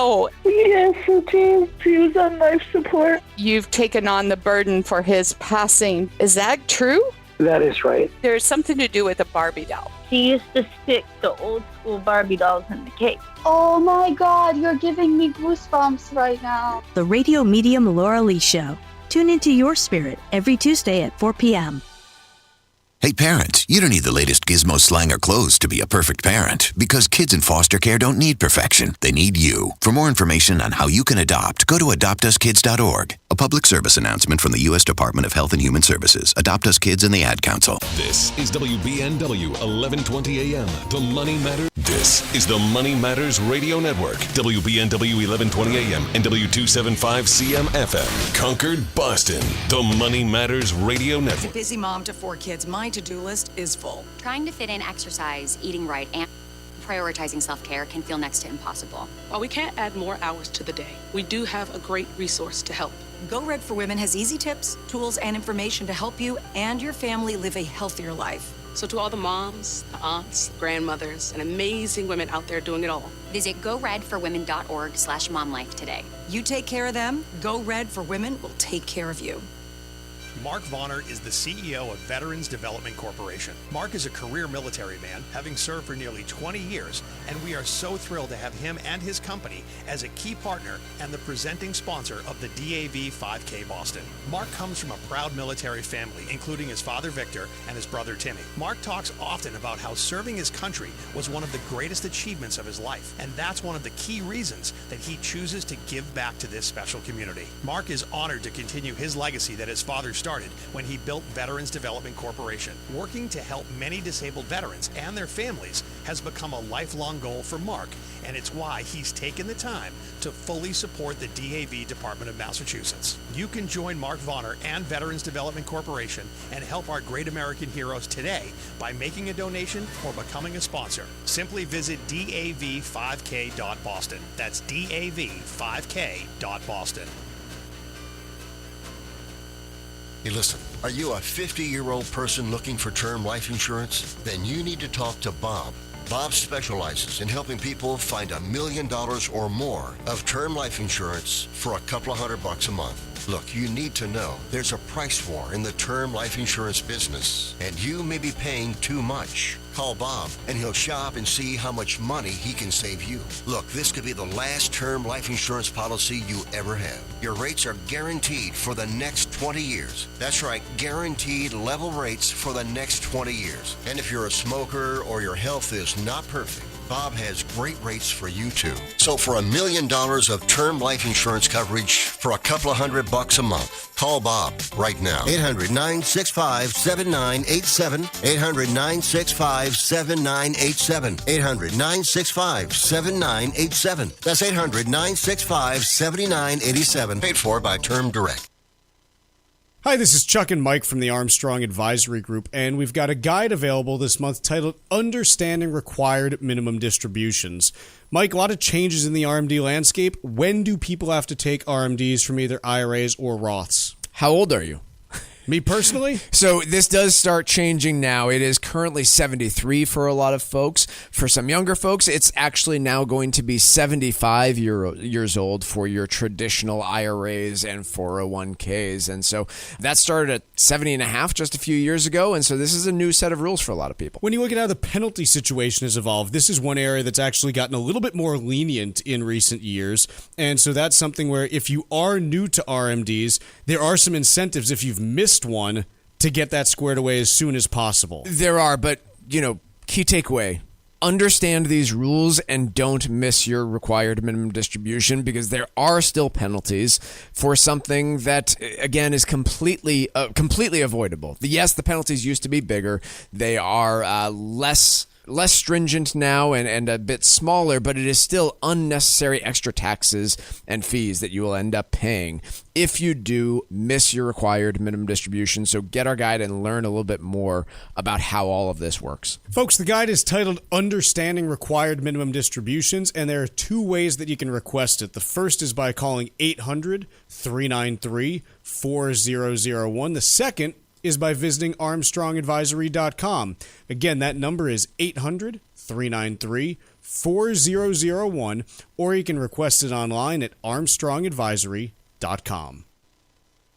No. Yes, it is. He was on life support. You've taken on the burden for his passing. Is that true? That is right. There's something to do with a Barbie doll. He used to stick the old school Barbie dolls in the cake. Oh my God, you're giving me goosebumps right now. The radio medium Laura Lee Show. Tune into your spirit every Tuesday at 4 p.m. Hey parents, you don't need the latest gizmo, slang, or clothes to be a perfect parent, because kids in foster care don't need perfection. They need you. For more information on how you can adopt, go to adoptuskids.org. A public service announcement from the U.S. Department of Health and Human Services, Adopt Us Kids, and the Ad Council. This is WBNW 1120 AM, The Money Matters. This is the Money Matters Radio Network, WBNW 1120 AM and W275 CM FM, Concord, Boston. The Money Matters Radio Network. As a busy mom to 4 kids, my to-do list is full. Trying to fit in exercise, eating right, and prioritizing self-care can feel next to impossible. While we can't add more hours to the day, we do have a great resource to help. Go Red for Women has easy tips, tools, and information to help you and your family live a healthier life. So to all the moms, the aunts, the grandmothers, and amazing women out there doing it all, visit goredforwomen.org/momlife today. You take care of them, Go Red for Women will take care of you. Mark Vonner is the CEO of Veterans Development Corporation. Mark is a career military man, having served for nearly 20 years, and we are so thrilled to have him and his company as a key partner and the presenting sponsor of the DAV 5K Boston. Mark comes from a proud military family, including his father Victor and his brother Timmy. Mark talks often about how serving his country was one of the greatest achievements of his life, and that's one of the key reasons that he chooses to give back to this special community. Mark is honored to continue his legacy that his father started when he built Veterans Development Corporation. Working to help many disabled veterans and their families has become a lifelong goal for Mark, and it's why he's taken the time to fully support the DAV Department of Massachusetts. You can join Mark Vonner and Veterans Development Corporation and help our great American heroes today by making a donation or becoming a sponsor. Simply visit dav5k.boston. That's dav5k.boston. Hey, listen, are you a 50-year-old person looking for term life insurance? Then you need to talk to Bob. Bob specializes in helping people find $1 million or more of term life insurance for a couple of $100 a month. Look, you need to know there's a price war in the term life insurance business, and you may be paying too much. Call Bob, and he'll shop and see how much money he can save you. Look, this could be the last term life insurance policy you ever have. Your rates are guaranteed for the next 20 years. That's right, guaranteed level rates for the next 20 years. And if you're a smoker or your health is not perfect, Bob has great rates for you too. So for $1 million of term life insurance coverage for a couple of $100 a month, call Bob right now. 800-965-7987. 800-965-7987. 800-965-7987. That's 800-965-7987. Paid for by Term Direct. Hi, this is Chuck and Mike from the Armstrong Advisory Group, and we've got a guide available this month titled Understanding Required Minimum Distributions. Mike, a lot of changes in the RMD landscape. When do people have to take RMDs from either IRAs or Roths? How old are you? Me personally? So this does start changing now. It is currently 73 for a lot of folks. For some younger folks, it's actually now going to be 75 years old for your traditional IRAs and 401ks. And so that started at 70 and a half just a few years ago. And so this is a new set of rules for a lot of people. When you look at how the penalty situation has evolved, this is one area that's actually gotten a little bit more lenient in recent years. And so that's something where if you are new to RMDs, there are some incentives if you've missed one to get that squared away as soon as possible. There are, but, key takeaway. Understand these rules and don't miss your required minimum distribution, because there are still penalties for something that, again, is completely avoidable. Yes, the penalties used to be bigger. They are less stringent now and a bit smaller, but it is still unnecessary extra taxes and fees that you will end up paying if you do miss your required minimum distribution. So get our guide and learn a little bit more about how all of this works. Folks, the guide is titled Understanding Required Minimum Distributions, and there are two ways that you can request it. The first is by calling 800-393-4001. The second is by visiting armstrongadvisory.com. Again, that number is 800-393-4001. 4001, or you can request it online at armstrongadvisory.com.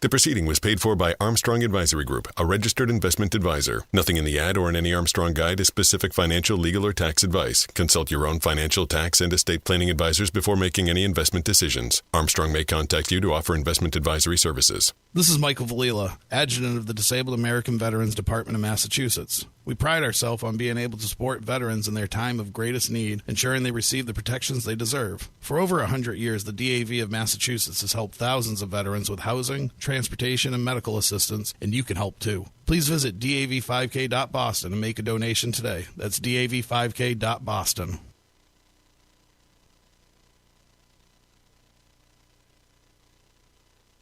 The proceeding was paid for by Armstrong Advisory Group, a registered investment advisor. Nothing in the ad or in any Armstrong guide is specific financial, legal, or tax advice. Consult your own financial, tax, and estate planning advisors before making any investment decisions. Armstrong may contact you to offer investment advisory services. This is Michael Valila, Adjutant of the Disabled American Veterans Department of Massachusetts. We pride ourselves on being able to support veterans in their time of greatest need, ensuring they receive the protections they deserve. For over 100 years, the DAV of Massachusetts has helped thousands of veterans with housing, transportation, and medical assistance, and you can help too. Please visit dav5k.boston and make a donation today. That's dav5k.boston.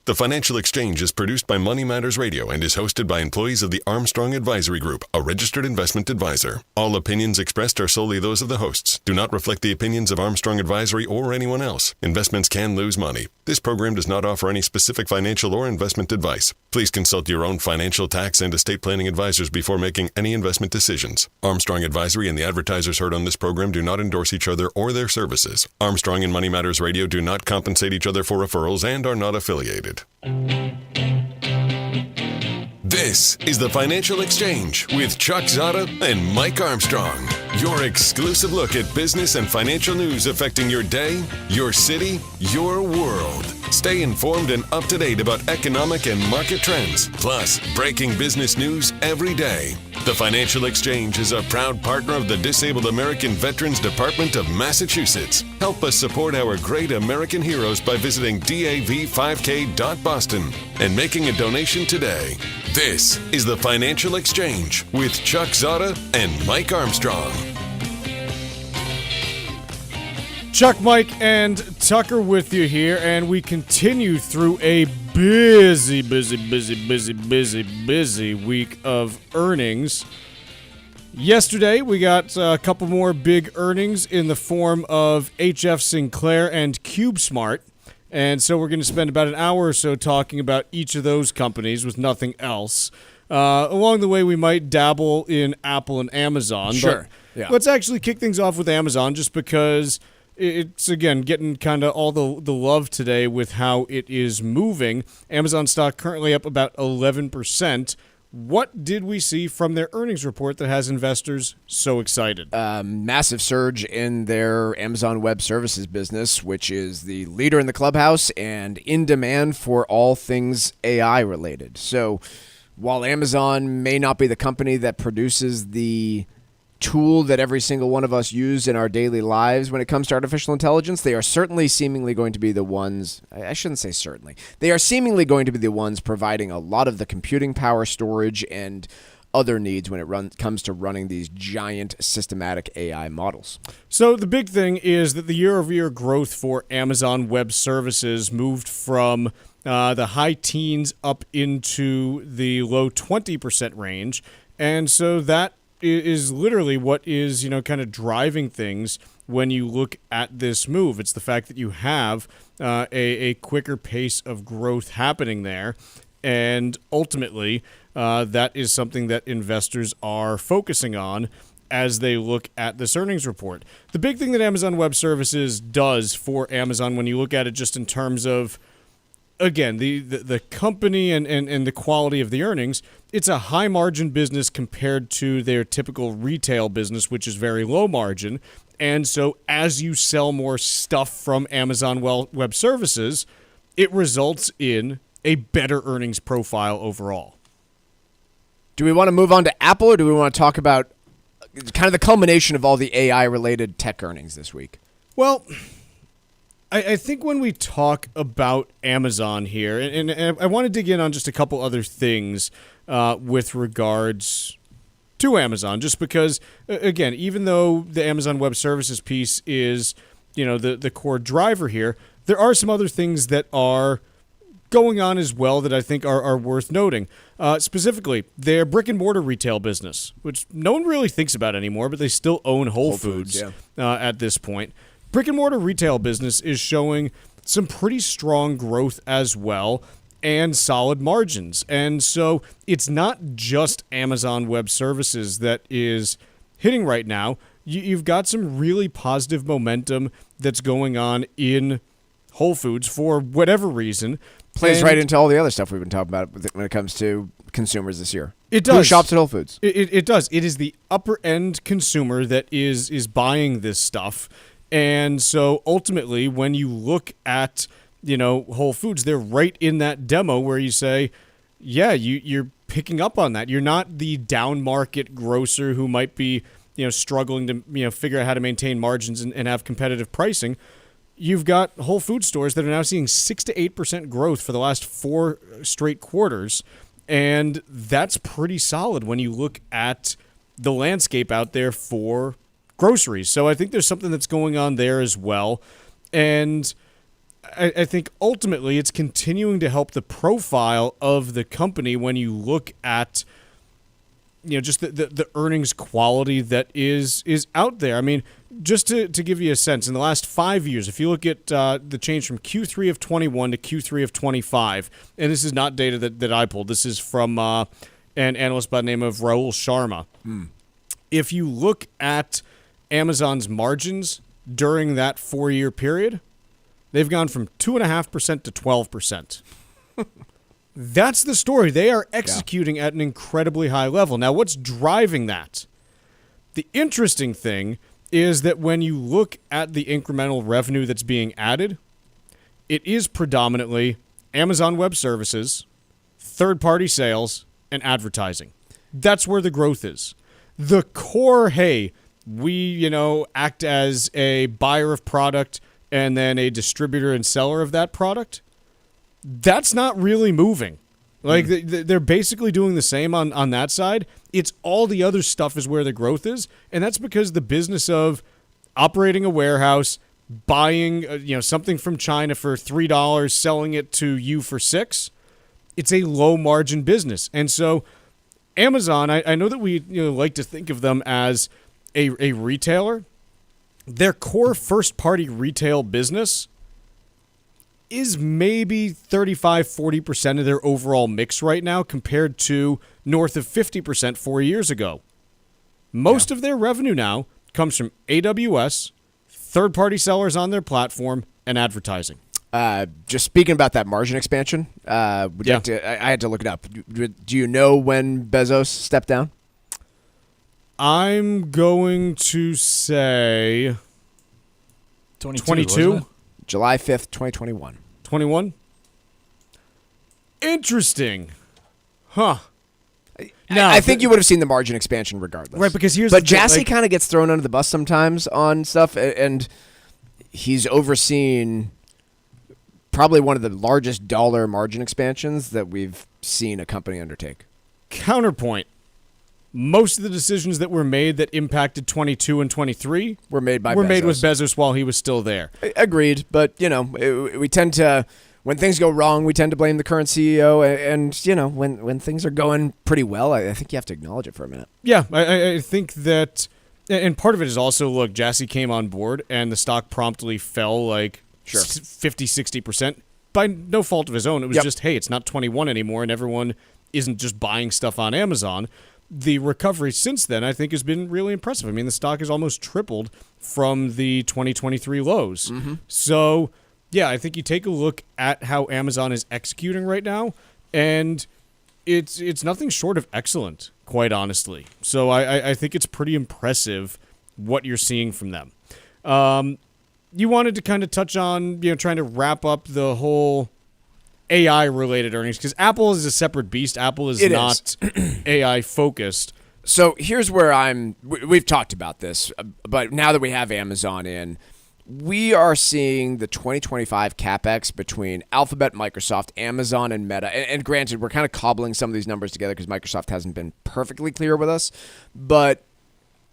The Financial Exchange is produced by Money Matters Radio and is hosted by employees of the Armstrong Advisory Group, a registered investment advisor. All opinions expressed are solely those of the hosts, do not reflect the opinions of Armstrong Advisory or anyone else. Investments can lose money. This program does not offer any specific financial or investment advice. Please consult your own financial, tax, and estate planning advisors before making any investment decisions. Armstrong Advisory and the advertisers heard on this program do not endorse each other or their services. Armstrong and Money Matters Radio do not compensate each other for referrals and are not affiliated. This is the Financial Exchange with Chuck Zodda and Mike Armstrong. Your exclusive look at business and financial news affecting your day, your city, your world. Stay informed and up to date about economic and market trends, plus breaking business news every day. The Financial Exchange is a proud partner of the Disabled American Veterans Department of Massachusetts. Help us support our great American heroes by visiting dav5k.boston and making a donation today. This is the Financial Exchange with Chuck Zodda and Mike Armstrong. Chuck, Mike, and Tucker with you here, and we continue through a busy week of earnings. Yesterday, we got a couple more big earnings in the form of HF Sinclair and CubeSmart, and so we're going to spend about an hour or so talking about each of those companies with nothing else. Along the way, we might dabble in Apple and Amazon. Sure. But yeah. Let's actually kick things off with Amazon just because it's, again, getting kind of all the love today with how it is moving. Amazon stock currently up about 11%. What did we see from their earnings report that has investors so excited? Massive surge in their Amazon Web Services business, which is the leader in the clubhouse and in demand for all things AI related. So while Amazon may not be the company that produces the tool that every single one of us use in our daily lives when it comes to artificial intelligence, they are certainly seemingly going to be the ones, I shouldn't say certainly, they are seemingly going to be the ones providing a lot of the computing power, storage, and other needs when it comes to running these giant systematic AI models. So the big thing is that the year-over-year growth for Amazon Web Services moved from the high teens up into the low 20% range, and so that is literally what is, kind of driving things when you look at this move. It's the fact that you have a quicker pace of growth happening there, and ultimately that is something that investors are focusing on as they look at this earnings report. The big thing that Amazon Web Services does for Amazon, when you look at it just in terms of, again, the company and the quality of the earnings, it's a high-margin business compared to their typical retail business, which is very low margin. And so as you sell more stuff from Amazon Web Services, it results in a better earnings profile overall. Do we want to move on to Apple, or do we want to talk about kind of the culmination of all the AI-related tech earnings this week? Well, I think when we talk about Amazon here, and I want to dig in on just a couple other things with regards to Amazon, just because, again, even though the Amazon Web Services piece is, the core driver here, there are some other things that are going on as well that I think are worth noting. Specifically, their brick-and-mortar retail business, which no one really thinks about anymore, but they still own Whole Foods at this point. Brick-and-mortar retail business is showing some pretty strong growth as well and solid margins. And so it's not just Amazon Web Services that is hitting right now. you've got some really positive momentum that's going on in Whole Foods for whatever reason. Plays right into all the other stuff we've been talking about when it comes to consumers this year. It does. Who shops at Whole Foods? It does. It is the upper end consumer that is buying this stuff. And so ultimately, when you look at, Whole Foods, they're right in that demo where you say, yeah, you're picking up on that. You're not the down market grocer who might be, struggling to, figure out how to maintain margins and have competitive pricing. You've got Whole Food stores that are now seeing 6 to 8% growth for the last 4 straight quarters. And that's pretty solid when you look at the landscape out there for groceries. So I think there's something that's going on there as well. And I think ultimately it's continuing to help the profile of the company when you look at, just the earnings quality that is out there. I mean, just to give you a sense, in the last 5 years, if you look at the change from Q3 of 21 to Q3 of 25, and this is not data that I pulled, this is from an analyst by the name of Rahul Sharma. If you look at Amazon's margins during that 4-year period, they've gone from 2.5% to 12%. That's the story. They are executing at an incredibly high level. Now, what's driving that? The interesting thing is that when you look at the incremental revenue that's being added, it is predominantly Amazon Web Services, third-party sales, and advertising. That's where the growth is. The core, hey, we, act as a buyer of product and then a distributor and seller of that product, that's not really moving. Like, they're basically doing the same on that side. It's all the other stuff is where the growth is, and that's because the business of operating a warehouse, buying something from China for $3, selling it to you for $6, it's a low-margin business. And so Amazon, I know that we like to think of them as a retailer. Their core first-party retail business is maybe 35-40% of their overall mix right now compared to north of 50% 4 years ago. Most of their revenue now comes from AWS, third-party sellers on their platform, and advertising. Just speaking about that margin expansion, I had to look it up. Do you know when Bezos stepped down? I'm going to say 22? July 5th, 2021. 21? Interesting. Huh. No, I think you would have seen the margin expansion regardless. Right, because But Jassy kind of gets thrown under the bus sometimes on stuff, and he's overseen probably one of the largest dollar margin expansions that we've seen a company undertake. Counterpoint. Most of the decisions that were made that impacted 22 and 23 were made with Bezos while he was still there. Agreed, but we tend to, when things go wrong, we tend to blame the current CEO, and when things are going pretty well, I think you have to acknowledge it for a minute. Yeah, I think that, and part of it is also, look, Jassy came on board and the stock promptly fell like 50-60% by no fault of his own. It was just, hey, it's not 21 anymore, and everyone isn't just buying stuff on Amazon. The recovery since then, I think, has been really impressive. I mean, the stock has almost tripled from the 2023 lows. Mm-hmm. So, yeah, I think you take a look at how Amazon is executing right now, and it's nothing short of excellent, quite honestly. So I think it's pretty impressive what you're seeing from them. You wanted to kind of touch on, trying to wrap up the whole AI-related earnings, because Apple is a separate beast. Apple is not AI-focused. So here's where we've talked about this, but now that we have Amazon in, we are seeing the 2025 CapEx between Alphabet, Microsoft, Amazon, and Meta. And granted, we're kind of cobbling some of these numbers together because Microsoft hasn't been perfectly clear with us, but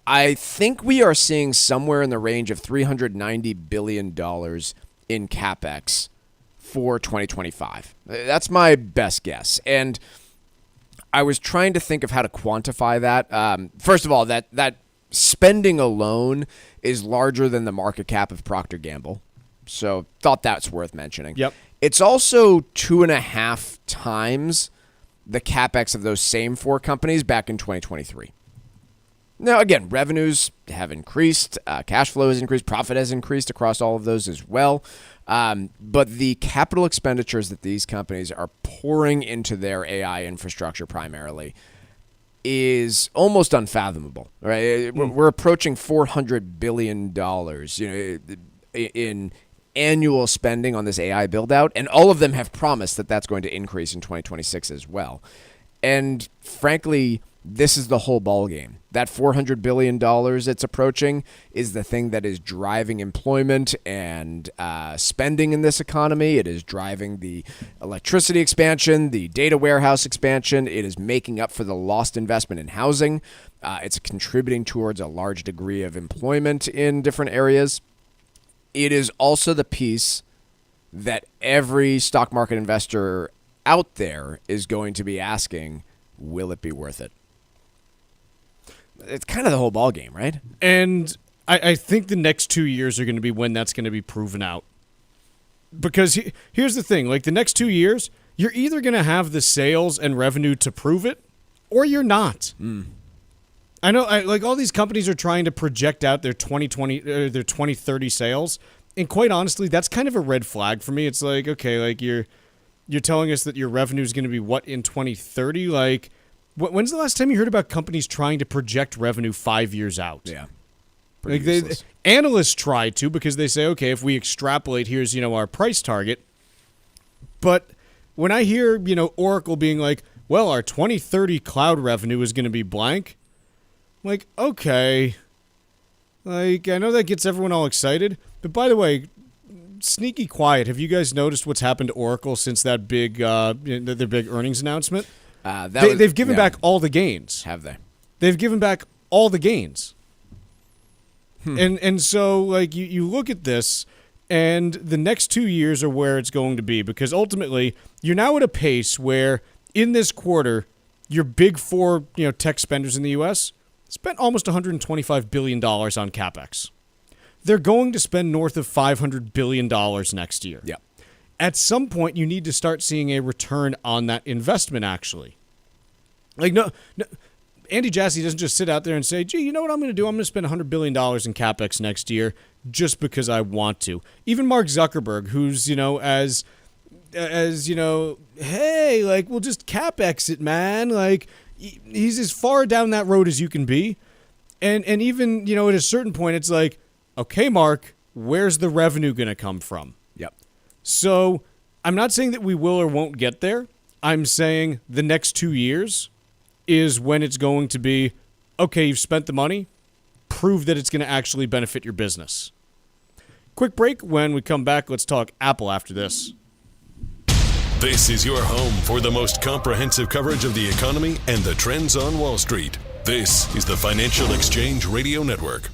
I think we are seeing somewhere in the range of $390 billion in CapEx for 2025. That's my best guess. And I was trying to think of how to quantify that. First of all, that spending alone is larger than the market cap of Procter & Gamble. So thought that's worth mentioning. Yep. It's also 2.5 times the CapEx of those same 4 companies back in 2023. Now, again, revenues have increased, cash flow has increased, profit has increased across all of those as well. But the capital expenditures that these companies are pouring into their AI infrastructure primarily is almost unfathomable, right? We're approaching $400 billion, in annual spending on this AI build-out, and all of them have promised that that's going to increase in 2026 as well. And frankly, this is the whole ballgame. That $400 billion it's approaching is the thing that is driving employment and spending in this economy. It is driving the electricity expansion, the data warehouse expansion. It is making up for the lost investment in housing. It's contributing towards a large degree of employment in different areas. It is also the piece that every stock market investor out there is going to be asking, will it be worth it? It's kind of the whole ballgame, right? And I think the next 2 years are going to be when that's going to be proven out. Because here's the thing. Like, the next 2 years, you're either going to have the sales and revenue to prove it, or you're not. I know, like, all these companies are trying to project out their 2030 sales. And quite honestly, that's kind of a red flag for me. It's like, okay, like, you're telling us that your revenue is going to be what in 2030? Like, when's the last time you heard about companies trying to project revenue 5 years out? Yeah. Like analysts try to, because they say, okay, if we extrapolate, here's, our price target. But when I hear, Oracle being like, well, our 2030 cloud revenue is going to be blank. I'm like, okay. Like, I know that gets everyone all excited. But by the way, sneaky quiet. Have you guys noticed what's happened to Oracle since that big, their big earnings announcement? They've given back all the gains. Have they? They've given back all the gains. And so, like, you look at this, and the next 2 years are where it's going to be, because ultimately, you're now at a pace where, in this quarter, your big four, tech spenders in the U.S. spent almost $125 billion on CapEx. They're going to spend north of $500 billion next year. Yeah. At some point, you need to start seeing a return on that investment, actually. Like, no Andy Jassy doesn't just sit out there and say, gee, you know what I'm going to do? I'm going to spend $100 billion in CapEx next year just because I want to. Even Mark Zuckerberg, who's, hey, like, we'll just CapEx it, man. Like, he's as far down that road as you can be. And even, at a certain point, it's like, okay, Mark, where's the revenue going to come from? Yep. So I'm not saying that we will or won't get there. I'm saying the next 2 years is when it's going to be, okay, you've spent the money, prove that it's going to actually benefit your business. Quick break. When we come back, let's talk Apple after this. This is your home for the most comprehensive coverage of the economy and the trends on Wall Street. This is the Financial Exchange Radio Network.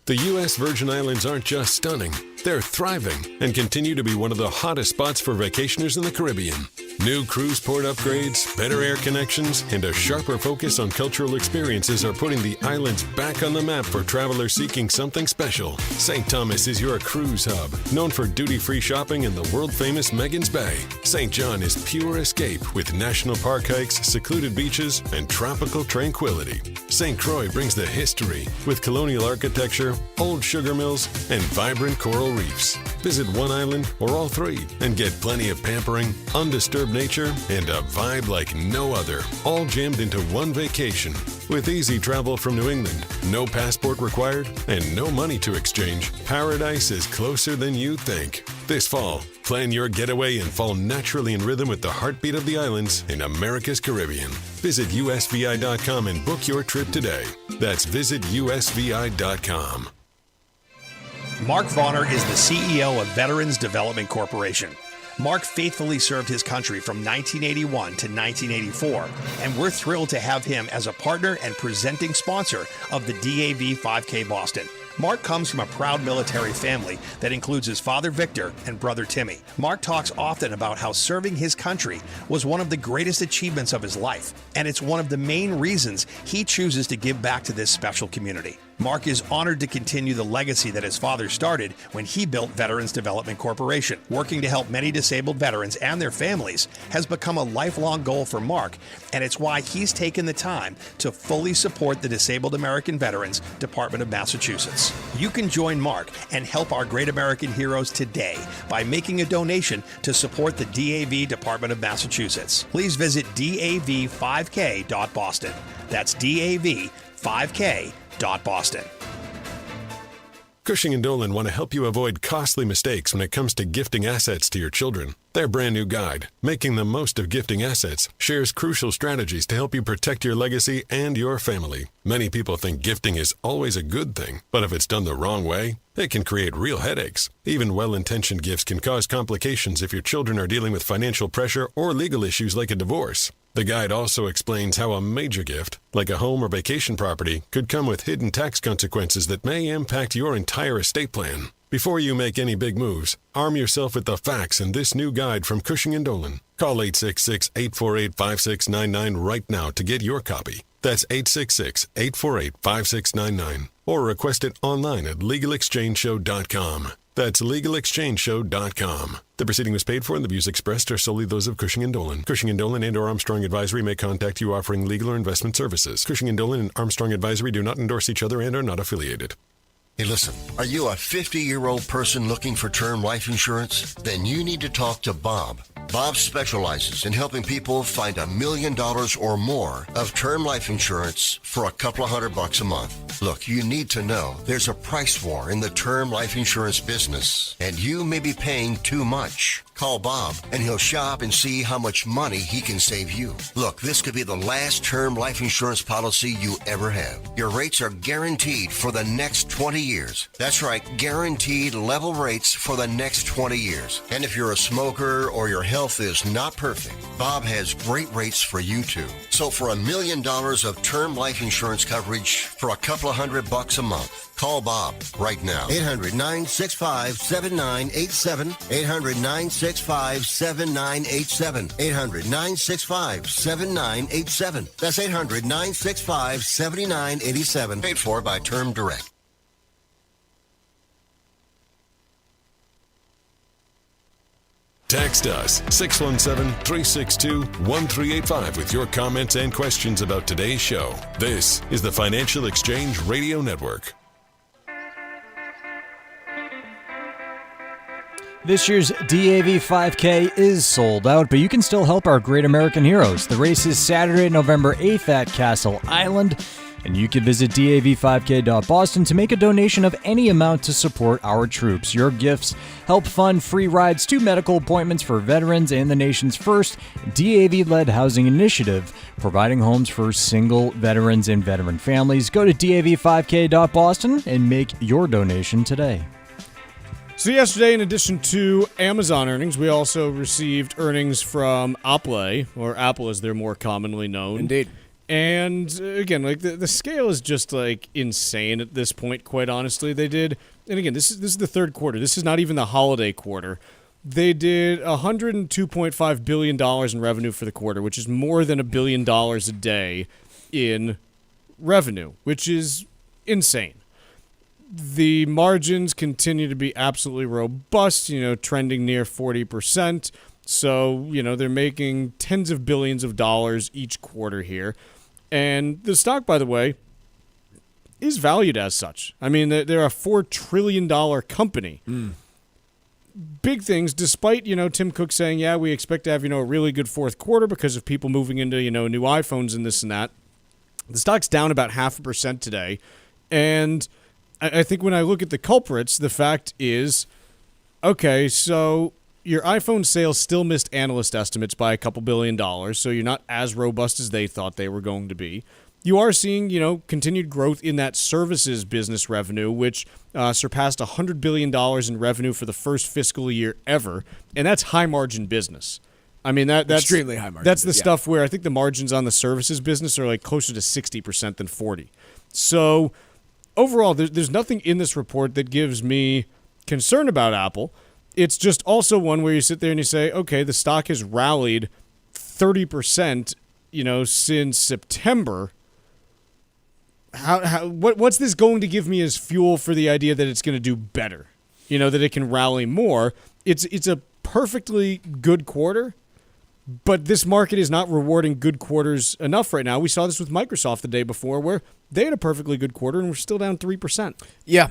The U.S. Virgin Islands aren't just stunning, they're thriving and continue to be one of the hottest spots for vacationers in the Caribbean. New cruise port upgrades, better air connections, and a sharper focus on cultural experiences are putting the islands back on the map for travelers seeking something special. St. Thomas is your cruise hub, known for duty-free shopping in the world-famous Megan's Bay. St. John is pure escape with national park hikes, secluded beaches, and tropical tranquility. St. Croix brings the history with colonial architecture, old sugar mills, and vibrant coral reefs. Visit one island or all three and get plenty of pampering, undisturbed nature, and a vibe like no other, all jammed into one vacation. With easy travel from New England, no passport required, and no money to exchange, paradise is closer than you think. This fall, plan your getaway and fall naturally in rhythm with the heartbeat of the islands in America's Caribbean. Visit usvi.com and book your trip today. That's visitusvi.com. Mark Vonner is the CEO of Veterans Development Corporation. Mark faithfully served his country from 1981 to 1984, and we're thrilled to have him as a partner and presenting sponsor of the DAV 5K Boston. Mark comes from a proud military family that includes his father Victor and brother Timmy. Mark talks often about how serving his country was one of the greatest achievements of his life, and it's one of the main reasons he chooses to give back to this special community. Mark is honored to continue the legacy that his father started when he built Veterans Development Corporation. Working to help many disabled veterans and their families has become a lifelong goal for Mark, and it's why he's taken the time to fully support the Disabled American Veterans Department of Massachusetts. You can join Mark and help our great American heroes today by making a donation to support the DAV Department of Massachusetts. Please visit dav5k.boston. That's dav5k.boston. Cushing & Dolan want to help you avoid costly mistakes when it comes to gifting assets to your children. Their brand new guide, Making the Most of Gifting Assets, shares crucial strategies to help you protect your legacy and your family. Many people think gifting is always a good thing, but if it's done the wrong way, it can create real headaches. Even well-intentioned gifts can cause complications if your children are dealing with financial pressure or legal issues like a divorce. The guide also explains how a major gift, like a home or vacation property, could come with hidden tax consequences that may impact your entire estate plan. Before you make any big moves, arm yourself with the facts in this new guide from Cushing & Dolan. Call 866-848-5699 right now to get your copy. That's 866-848-5699. Or request it online at LegalExchangeShow.com. That's LegalExchangeShow.com. The proceeding was paid for and the views expressed are solely those of Cushing & Dolan. Cushing & Dolan and or Armstrong Advisory may contact you offering legal or investment services. Cushing & Dolan and Armstrong Advisory do not endorse each other and are not affiliated. Hey, listen, are you a 50-year-old person looking for term life insurance? Then you need to talk to Bob. Bob specializes in helping people find $1 million or more of term life insurance for a couple of $100 a month. Look, you need to know there's a price war in the term life insurance business, and you may be paying too much. Call Bob, and he'll shop and see how much money he can save you. Look, this could be the last term life insurance policy you ever have. Your rates are guaranteed for the next 20 years. That's right, guaranteed level rates for the next 20 years. And if you're a smoker or your health is not perfect, Bob has great rates for you too. So for $1 million of term life insurance coverage for a couple of $100 a month, call Bob right now. 800-965-7987. 800-965-7987. 800-965-7987. That's 800-965-7987. Paid for by Term Direct. Text us 617-362-1385 with your comments and questions about today's show. This is the Financial Exchange Radio Network. This year's DAV 5K is sold out, but you can still help our great American heroes. The race is Saturday, November 8th at Castle Island, and you can visit dav5k.boston to make a donation of any amount to support our troops. Your gifts help fund free rides to medical appointments for veterans and the nation's first DAV-led housing initiative, providing homes for single veterans and veteran families. Go to dav5k.boston and make your donation today. So yesterday, in addition to Amazon earnings, we also received earnings from Apple, or Apple as they're more commonly known. Indeed. And again, like the scale is just like insane at this point, quite honestly. They did, and again, this is the third quarter. This is not even the holiday quarter. They did $102.5 billion in revenue for the quarter, which is more than $1 billion a day in revenue, which is insane. The margins continue to be absolutely robust, trending near 40%. So, they're making tens of billions of dollars each quarter here. And the stock, by the way, is valued as such. I mean, they're a $4 trillion company. Big things, despite, Tim Cook saying, yeah, we expect to have, a really good fourth quarter because of people moving into, new iPhones and this and that. The stock's down about 0.5% today. And I think when I look at the culprits, the fact is, okay, so your iPhone sales still missed analyst estimates by a couple $2 billion, so you're not as robust as they thought they were going to be. You are seeing, continued growth in that services business revenue, which surpassed $100 billion in revenue for the first fiscal year ever, and that's high-margin business. I mean, that's extremely high margin. That's the stuff where I think the margins on the services business are like closer to 60% than 40%. So overall, there's nothing in this report that gives me concern about Apple. It's just also one where you sit there and you say, okay, the stock has rallied 30%, since September. what's this going to give me as fuel for the idea that it's going to do better? That it can rally more. It's a perfectly good quarter, but this market is not rewarding good quarters enough right now. We saw this with Microsoft the day before, where they had a perfectly good quarter and we're still down 3%. Yeah,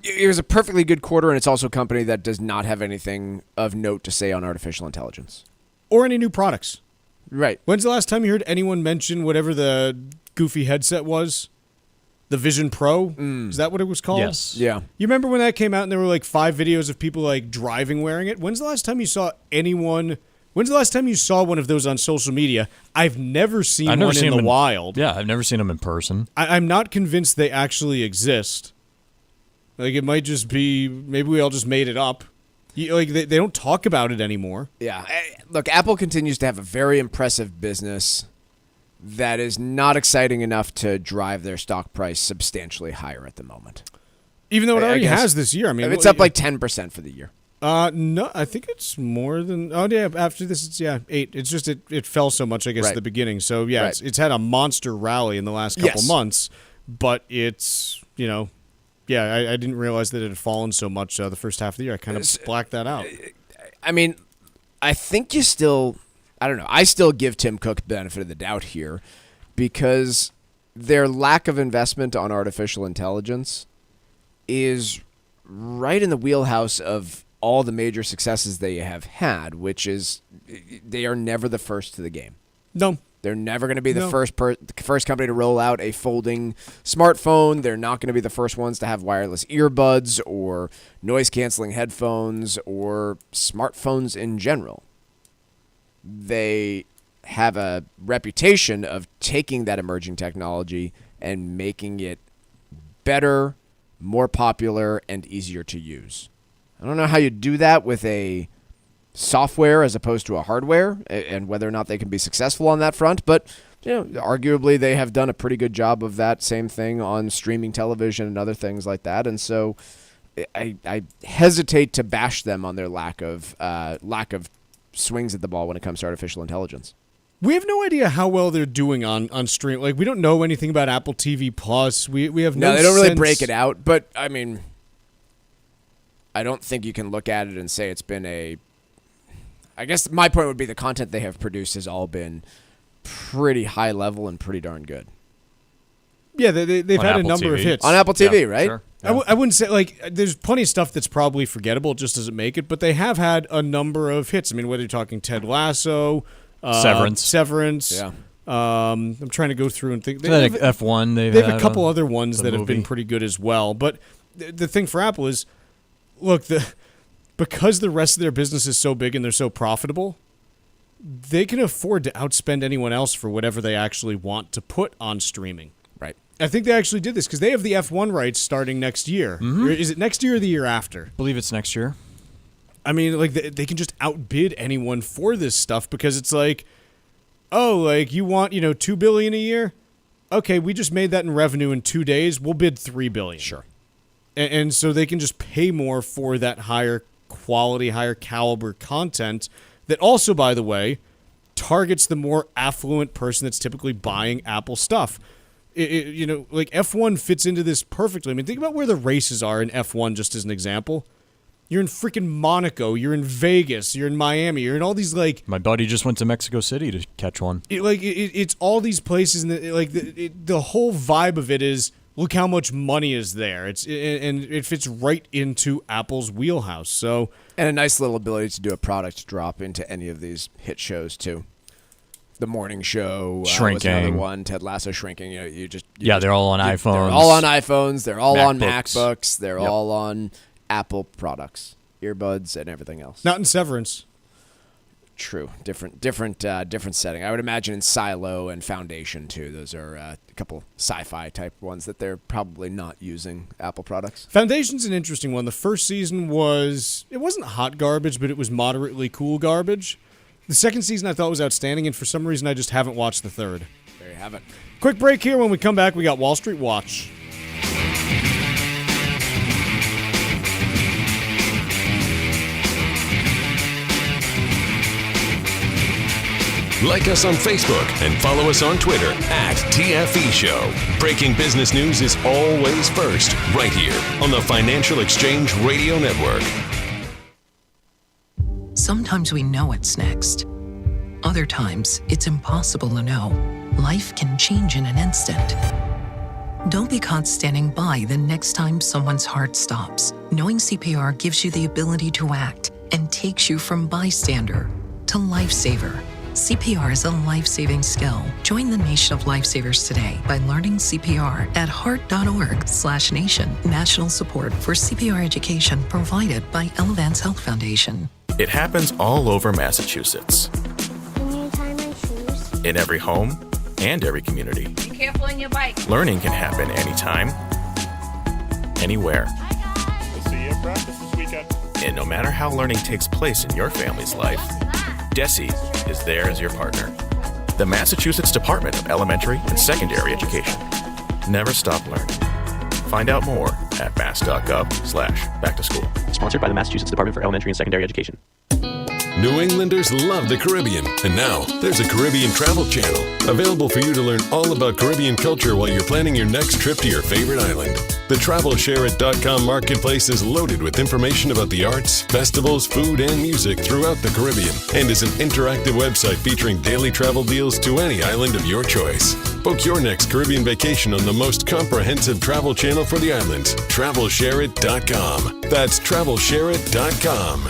it was a perfectly good quarter, and it's also a company that does not have anything of note to say on artificial intelligence. Or any new products. Right. When's the last time you heard anyone mention whatever the goofy headset was? The Vision Pro? Is that what it was called? Yes. Yeah. You remember when that came out and there were like 5 videos of people like driving wearing it? When's the last time you saw one of those on social media? I've never seen one in the wild. Yeah, I've never seen them in person. I'm not convinced they actually exist. Like, it might just be, maybe we all just made it up. They don't talk about it anymore. Yeah. Look, Apple continues to have a very impressive business that is not exciting enough to drive their stock price substantially higher at the moment. Even though it already has this year. I mean, it's up like 10% for the year. No, I think it's more than. Oh yeah, after this, it's 8. It's just it fell so much, I guess, at the beginning. So yeah, it's had a monster rally in the last couple months, but it's I didn't realize that it had fallen so much the first half of the year. I kind of blacked that out. I mean, I think you still. I don't know. I still give Tim Cook the benefit of the doubt here because their lack of investment on artificial intelligence is right in the wheelhouse of all the major successes they have had, which is they are never the first to the game. No. They're never going to be the first company to roll out a folding smartphone. They're not going to be the first ones to have wireless earbuds or noise-canceling headphones or smartphones in general. They have a reputation of taking that emerging technology and making it better, more popular, and easier to use. I don't know how you do that with a software as opposed to a hardware and whether or not they can be successful on that front, but arguably they have done a pretty good job of that same thing on streaming television and other things like that. And so I hesitate to bash them on their lack of swings at the ball when it comes to artificial intelligence. We have no idea how well they're doing on stream. Like, we don't know anything about Apple TV Plus. We have no they don't sense. really break it out, but I mean, I don't think you can look at it and say it's been I guess my point would be the content they have produced has all been pretty high level and pretty darn good. Yeah, they've had a number of hits. On Apple TV, right? Sure. Yeah. I wouldn't say, there's plenty of stuff that's probably forgettable, it just doesn't make it, but they have had a number of hits. I mean, whether you're talking Ted Lasso, Severance. Yeah. I'm trying to go through and think. They have F1. They have a couple other ones that have been pretty good as well. But the thing for Apple is, look, because the rest of their business is so big and they're so profitable, they can afford to outspend anyone else for whatever they actually want to put on streaming. Right. I think they actually did this because they have the F1 rights starting next year. Mm-hmm. Is it next year or the year after? I believe it's next year. I mean, they can just outbid anyone for this stuff because it's like, oh, you want, $2 billion a year? Okay, we just made that in revenue in 2 days. We'll bid $3 billion. Sure. And so they can just pay more for that higher quality, higher caliber content that also, by the way, targets the more affluent person that's typically buying Apple stuff. F1 fits into this perfectly. I mean, think about where the races are in F1 just as an example. You're in freaking Monaco. You're in Vegas. You're in Miami. You're in all these My buddy just went to Mexico City to catch one. It's all these places, and the whole vibe of it is look how much money is there. And it fits right into Apple's wheelhouse. So and a nice little ability to do a product drop into any of these hit shows too. The Morning Show, Shrinking. Was another one. Ted Lasso, Shrinking. They're all on iPhones. They're all on iPhones. They're all on MacBooks. MacBooks. They're all on Apple products, earbuds, and everything else. Not in Severance. True, different setting. I would imagine in Silo and Foundation too. Those are a couple sci-fi type ones that they're probably not using Apple products. Foundation's an interesting one. The first season wasn't hot garbage, but it was moderately cool garbage. The second season I thought was outstanding, and for some reason I just haven't watched the third. There you have it. Quick break here. When we come back, we got Wall Street Watch. Like us on Facebook and follow us on Twitter @TFE Show. Breaking business news is always first, right here on the Financial Exchange Radio Network. Sometimes we know what's next. Other times, it's impossible to know. Life can change in an instant. Don't be caught standing by the next time someone's heart stops. Knowing CPR gives you the ability to act and takes you from bystander to lifesaver. CPR is a life-saving skill. Join the nation of lifesavers today by learning CPR at heart.org/nation. National support for CPR education provided by Elevance Health Foundation. It happens all over Massachusetts. Can you tie my shoes? In every home and every community. Be careful on your bike. Learning can happen anytime, anywhere. We'll see you at practice this weekend. And no matter how learning takes place in your family's life, DESE is there as your partner. The Massachusetts Department of Elementary and Secondary Education. Never stop learning. Find out more at mass.gov/back-to-school. Sponsored by the Massachusetts Department for Elementary and Secondary Education. New Englanders love the Caribbean, and now there's a Caribbean travel channel available for you to learn all about Caribbean culture while you're planning your next trip to your favorite island. The TravelShareIt.com marketplace is loaded with information about the arts, festivals, food, and music throughout the Caribbean, and is an interactive website featuring daily travel deals to any island of your choice. Book your next Caribbean vacation on the most comprehensive travel channel for the islands, TravelShareIt.com. That's TravelShareIt.com.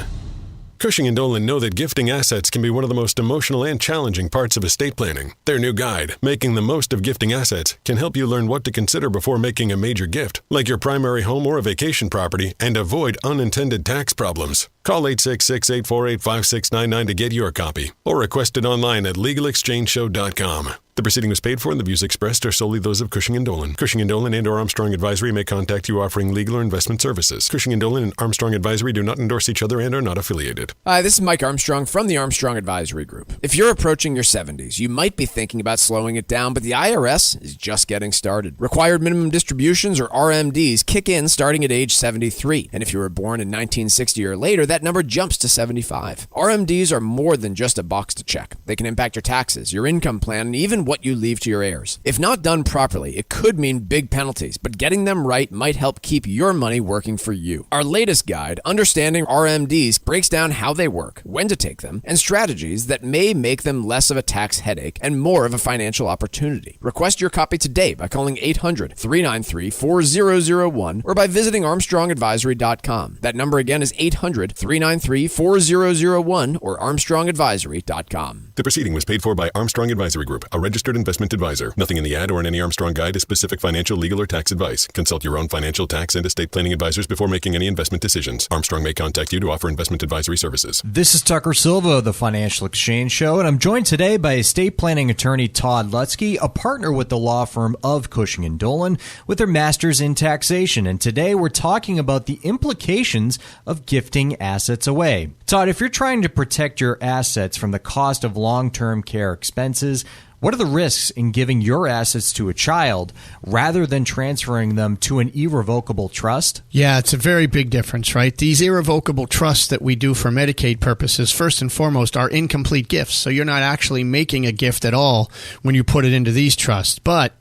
Cushing & Dolan know that gifting assets can be one of the most emotional and challenging parts of estate planning. Their new guide, Making the Most of Gifting Assets, can help you learn what to consider before making a major gift, like your primary home or a vacation property, and avoid unintended tax problems. Call 866-848-5699 to get your copy, or request it online at LegalExchangeShow.com. The proceeding was paid for and the views expressed are solely those of Cushing & Dolan. Cushing & Dolan and or Armstrong Advisory may contact you offering legal or investment services. Cushing & Dolan and Armstrong Advisory do not endorse each other and are not affiliated. Hi, this is Mike Armstrong from the Armstrong Advisory Group. If you're approaching your 70s, you might be thinking about slowing it down, but the IRS is just getting started. Required minimum distributions, or RMDs, kick in starting at age 73. And if you were born in 1960 or later, that number jumps to 75. RMDs are more than just a box to check. They can impact your taxes, your income plan, and even what you leave to your heirs. If not done properly, it could mean big penalties, but getting them right might help keep your money working for you. Our latest guide, Understanding RMDs, breaks down how they work, when to take them, and strategies that may make them less of a tax headache and more of a financial opportunity. Request your copy today by calling 800-393-4001 or by visiting ArmstrongAdvisory.com. That number again is 800-393-4001 or ArmstrongAdvisory.com. The proceeding was paid for by Armstrong Advisory Group, a registered investment advisor. Nothing in the ad or in any Armstrong guide is specific financial, legal, or tax advice. Consult your own financial, tax, and estate planning advisors before making any investment decisions. Armstrong may contact you to offer investment advisory services. This is Tucker Silva of the Financial Exchange Show, and I'm joined today by estate planning attorney Todd Lutzke, a partner with the law firm of Cushing & Dolan, with their master's in taxation. And today we're talking about the implications of gifting assets away. Todd, if you're trying to protect your assets from the cost of long-term care expenses, what are the risks in giving your assets to a child rather than transferring them to an irrevocable trust? Yeah, it's a very big difference, right? These irrevocable trusts that we do for Medicaid purposes, first and foremost, are incomplete gifts. So you're not actually making a gift at all when you put it into these trusts. But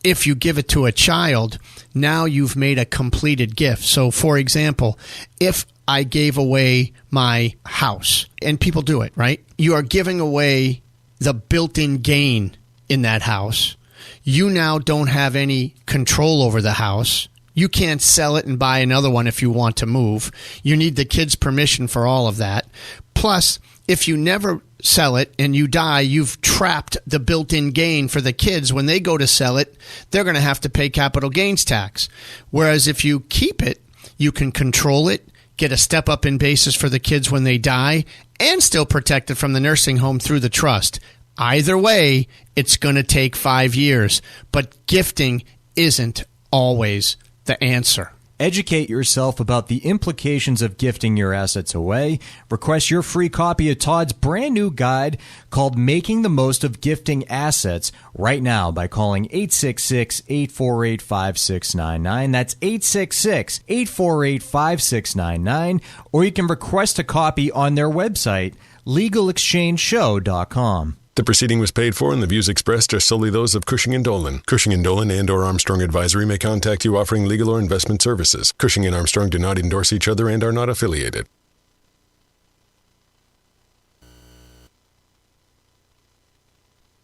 if you give it to a child, now you've made a completed gift. So, for example, if I gave away my house, and people do it, right? You are giving away the built-in gain in that house. You now don't have any control over the house. You can't sell it and buy another one if you want to move. You need the kids' permission for all of that. Plus, if you never sell it and you die, you've trapped the built-in gain for the kids. When they go to sell it, they're going to have to pay capital gains tax. Whereas if you keep it, you can control it, get a step-up in basis for the kids when they die, and still protect it from the nursing home through the trust. Either way, it's going to take 5 years. But gifting isn't always the answer. Educate yourself about the implications of gifting your assets away. Request your free copy of Todd's brand new guide called Making the Most of Gifting Assets right now by calling 866-848-5699. That's 866-848-5699. Or you can request a copy on their website, LegalExchangeShow.com. The proceeding was paid for and the views expressed are solely those of Cushing & Dolan. Cushing & Dolan and or Armstrong Advisory may contact you offering legal or investment services. Cushing and Armstrong do not endorse each other and are not affiliated.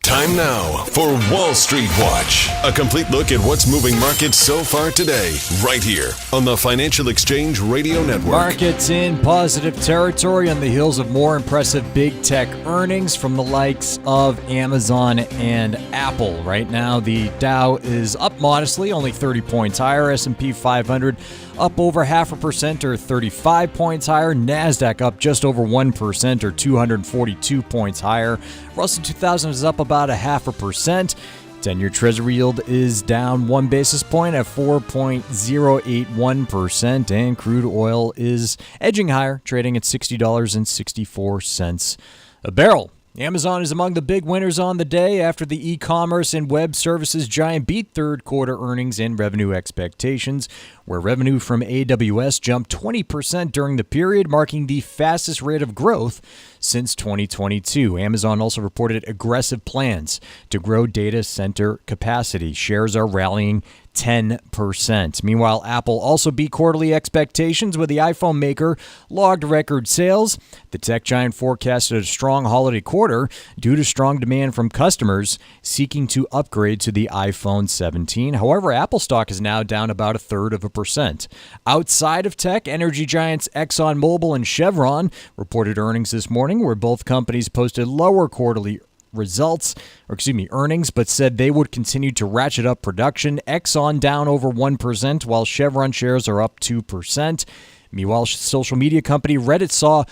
Time now for Wall Street Watch. A complete look at what's moving markets so far today, right here on the Financial Exchange Radio Network. Markets in positive territory on the heels of more impressive big tech earnings from the likes of Amazon and Apple. Right now, the Dow is up modestly, only 30 points higher. S&P 500 up over 0.5% or 35 points higher. NASDAQ up just over 1% or 242 points higher. Russell 2000 is up about 0.5%. 10-year Treasury yield is down 1 basis point at 4.081%, and crude oil is edging higher, trading at $60.64 a barrel. Amazon is among the big winners on the day after the e-commerce and web services giant beat third quarter earnings and revenue expectations, where revenue from AWS jumped 20% during the period, marking the fastest rate of growth since 2022. Amazon also reported aggressive plans to grow data center capacity. Shares are rallying 10%. Meanwhile, Apple also beat quarterly expectations with the iPhone maker logged record sales. The tech giant forecasted a strong holiday quarter due to strong demand from customers seeking to upgrade to the iPhone 17. However, Apple stock is now down about 1/3%. Outside of tech, energy giants Exxon Mobil and Chevron reported earnings this morning, where both companies posted lower quarterly earnings, but said they would continue to ratchet up production. Exxon down over 1%, while Chevron shares are up 2%. Meanwhile, social media company Reddit saw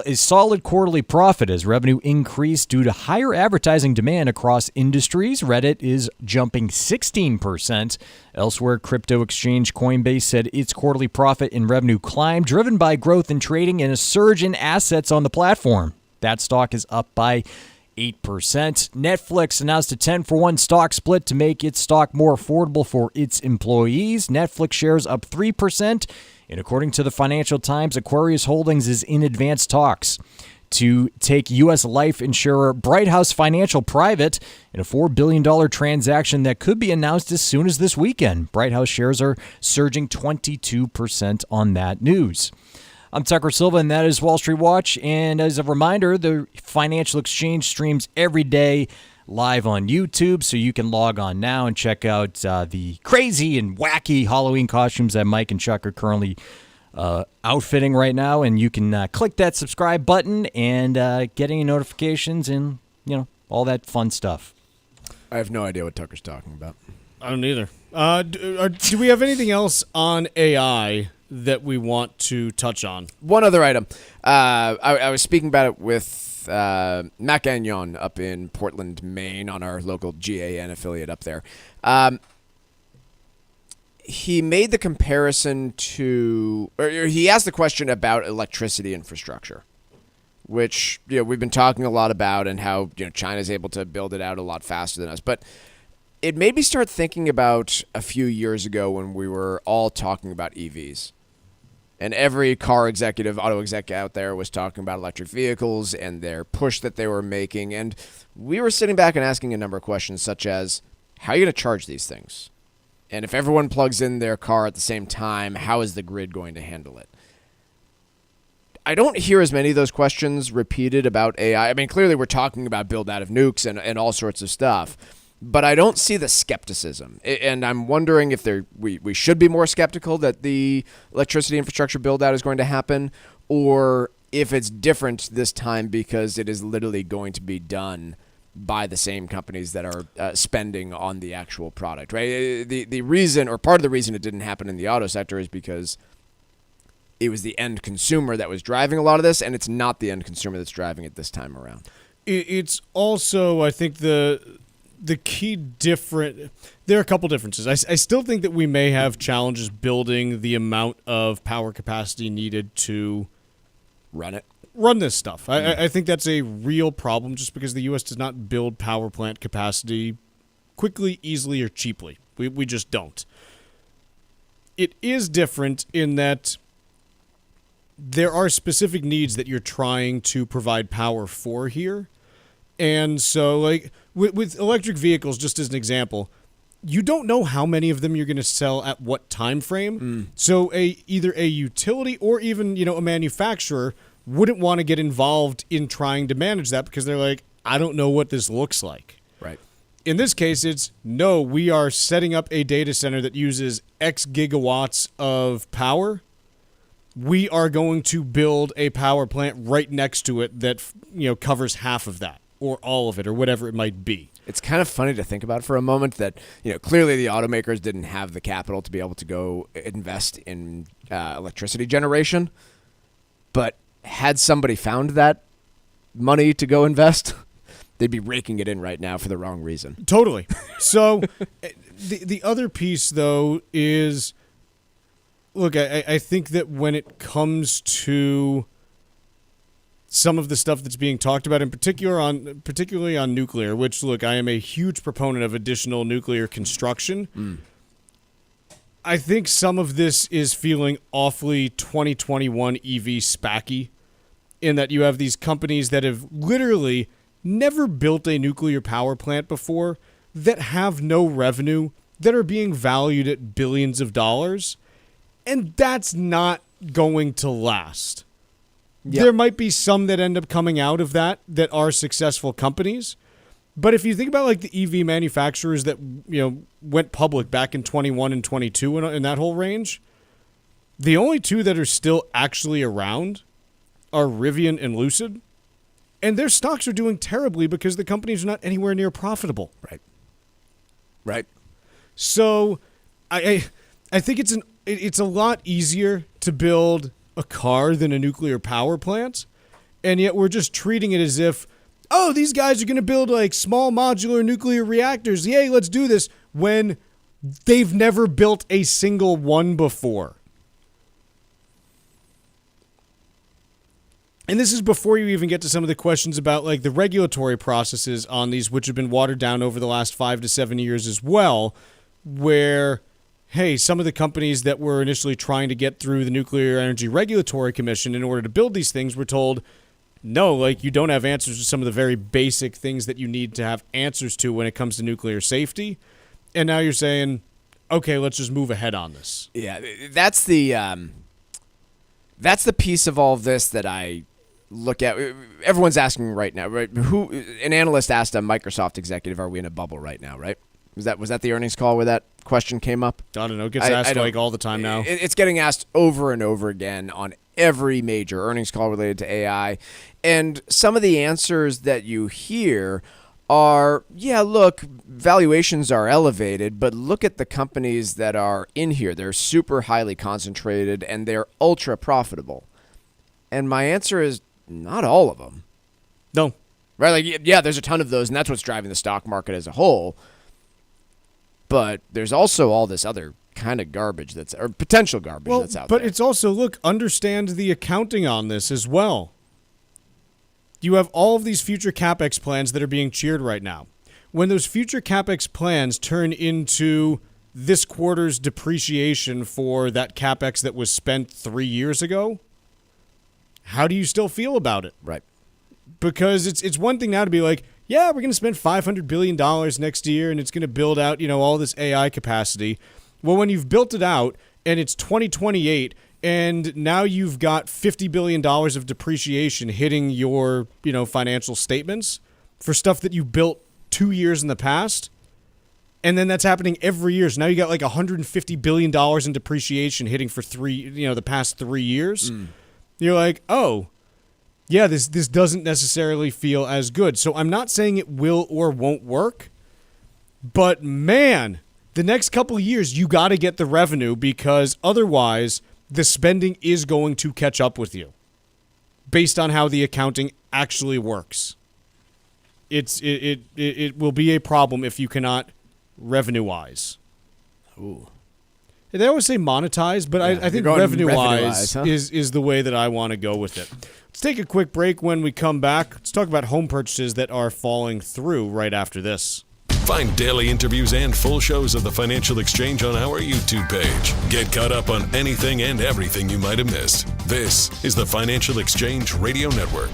a solid quarterly profit as revenue increased due to higher advertising demand across industries. Reddit is jumping 16%. Elsewhere, crypto exchange Coinbase said its quarterly profit and revenue climbed, driven by growth in trading and a surge in assets on the platform. That stock is up by 8%. Netflix announced a 10-for-1 stock split to make its stock more affordable for its employees. Netflix shares up 3%. And according to the Financial Times, Aquarius Holdings is in advanced talks to take U.S. life insurer Brighthouse Financial private in a $4 billion transaction that could be announced as soon as this weekend. Brighthouse shares are surging 22% on that news. I'm Tucker Silva, and that is Wall Street Watch. And as a reminder, the Financial Exchange streams every day live on YouTube, so you can log on now and check out the crazy and wacky Halloween costumes that Mike and Chuck are currently outfitting right now. And you can click that subscribe button and get any notifications and, all that fun stuff. I have no idea what Tucker's talking about. I don't either. Do we have anything else on AI that we want to touch on? One other item. I was speaking about it with Matt Gagnon up in Portland, Maine, on our local GAN affiliate up there. He made the comparison to, or he asked the question about electricity infrastructure, which we've been talking a lot about, and how China's able to build it out a lot faster than us. But it made me start thinking about a few years ago when we were all talking about EVs. And every car executive, auto exec out there was talking about electric vehicles and their push that they were making. And we were sitting back and asking a number of questions such as, how are you going to charge these things? And if everyone plugs in their car at the same time, how is the grid going to handle it? I don't hear as many of those questions repeated about AI. I mean, clearly we're talking about build out of nukes and all sorts of stuff. But I don't see the skepticism, and I'm wondering if we should be more skeptical that the electricity infrastructure build-out is going to happen, or if it's different this time because it is literally going to be done by the same companies that are spending on the actual product, right? The reason, or part of the reason it didn't happen in the auto sector is because it was the end consumer that was driving a lot of this, and it's not the end consumer that's driving it this time around. It's also, I think, the key there are a couple differences. I still think that we may have challenges building the amount of power capacity needed to run this stuff. I think that's a real problem just because the U.S. does not build power plant capacity quickly, easily, or cheaply. We just don't. It is different in that there are specific needs that you're trying to provide power for here. And so, like, with electric vehicles, just as an example, you don't know how many of them you're going to sell at what time frame. So either a utility or even, a manufacturer wouldn't want to get involved in trying to manage that because they're like, I don't know what this looks like. Right. In this case, it's, no, we are setting up a data center that uses X gigawatts of power. We are going to build a power plant right next to it that, covers half of that or all of it or whatever it might be. It's kind of funny to think about for a moment that, clearly the automakers didn't have the capital to be able to go invest in electricity generation. But had somebody found that money to go invest, they'd be raking it in right now for the wrong reason. Totally. So the other piece, though, is, look, I think that when it comes to some of the stuff that's being talked about, in particularly on nuclear, which, look, I am a huge proponent of additional nuclear construction. I think some of this is feeling awfully 2021 EV spacky, in that you have these companies that have literally never built a nuclear power plant before, that have no revenue, that are being valued at billions of dollars, and that's not going to last. Yep. There might be some that end up coming out of that are successful companies. But if you think about like the EV manufacturers that, went public back in 21 and 22 in that whole range, the only two that are still actually around are Rivian and Lucid. And their stocks are doing terribly because the companies are not anywhere near profitable. Right. So I think it's a lot easier to build a car than a nuclear power plant, and yet we're just treating it as if, oh, these guys are going to build like small modular nuclear reactors. Yay, let's do this, when they've never built a single one before. And this is before you even get to some of the questions about like the regulatory processes on these, which have been watered down over the last 5 to 7 years as well, where, hey, some of the companies that were initially trying to get through the Nuclear Energy Regulatory Commission in order to build these things were told, no, like, you don't have answers to some of the very basic things that you need to have answers to when it comes to nuclear safety. And now you're saying, okay, let's just move ahead on this. Yeah, that's the piece of all of this that I look at. Everyone's asking right now, right? An analyst asked a Microsoft executive, "Are we in a bubble right now?" Right? Was that the earnings call where that question came up? I don't know. It gets asked like all the time now. It's getting asked over and over again on every major earnings call related to AI. And some of the answers that you hear are, yeah, look, valuations are elevated, but look at the companies that are in here. They're super highly concentrated and they're ultra profitable. And my answer is not all of them. No. Right? Like, yeah, there's a ton of those, and that's what's driving the stock market as a whole. But there's also all this other kind of garbage or potential garbage that's out there. But it's also, look, understand the accounting on this as well. You have all of these future CapEx plans that are being cheered right now. When those future CapEx plans turn into this quarter's depreciation for that CapEx that was spent 3 years ago, how do you still feel about it? Right. Because it's one thing now to be like, yeah, we're going to spend $500 billion next year and it's going to build out, all this AI capacity. Well, when you've built it out and it's 2028 and now you've got $50 billion of depreciation hitting your, financial statements for stuff that you built 2 years in the past, and then that's happening every year. So now you got like $150 billion in depreciation hitting for the past 3 years. You're like, oh, yeah, this doesn't necessarily feel as good. So I'm not saying it will or won't work, but man, the next couple of years, you got to get the revenue because otherwise the spending is going to catch up with you based on how the accounting actually works. It will be a problem if you cannot revenue-wise. Ooh. They always say monetize, but I think revenue-wise is the way that I want to go with it. Let's take a quick break. When we come back, let's talk about home purchases that are falling through right after this. Find daily interviews and full shows of the Financial Exchange on our YouTube page. Get caught up on anything and everything you might have missed. This is the Financial Exchange Radio Network.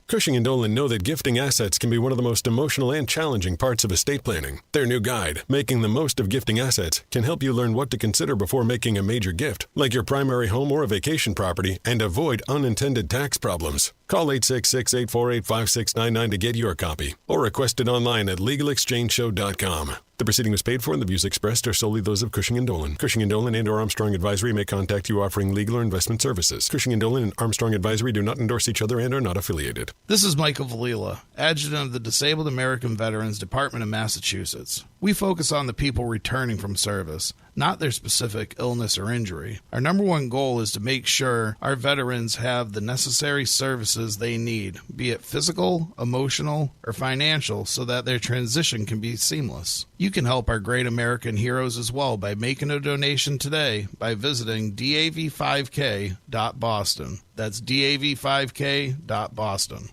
Cushing & Dolan know that gifting assets can be one of the most emotional and challenging parts of estate planning. Their new guide, Making the Most of Gifting Assets, can help you learn what to consider before making a major gift, like your primary home or a vacation property, and avoid unintended tax problems. Call 866-848-5699 to get your copy, or request it online at legalexchangeshow.com. The proceeding was paid for, and the views expressed are solely those of Cushing & Dolan. Cushing & Dolan and/or Armstrong Advisory may contact you offering legal or investment services. Cushing & Dolan and Armstrong Advisory do not endorse each other and are not affiliated. This is Michael Valila, Adjutant of the Disabled American Veterans Department of Massachusetts. We focus on the people returning from service, not their specific illness or injury. Our number one goal is to make sure our veterans have the necessary services they need, be it physical, emotional, or financial, so that their transition can be seamless. You can help our great American heroes as well by making a donation today by visiting dav5k.boston. That's dav5k.boston.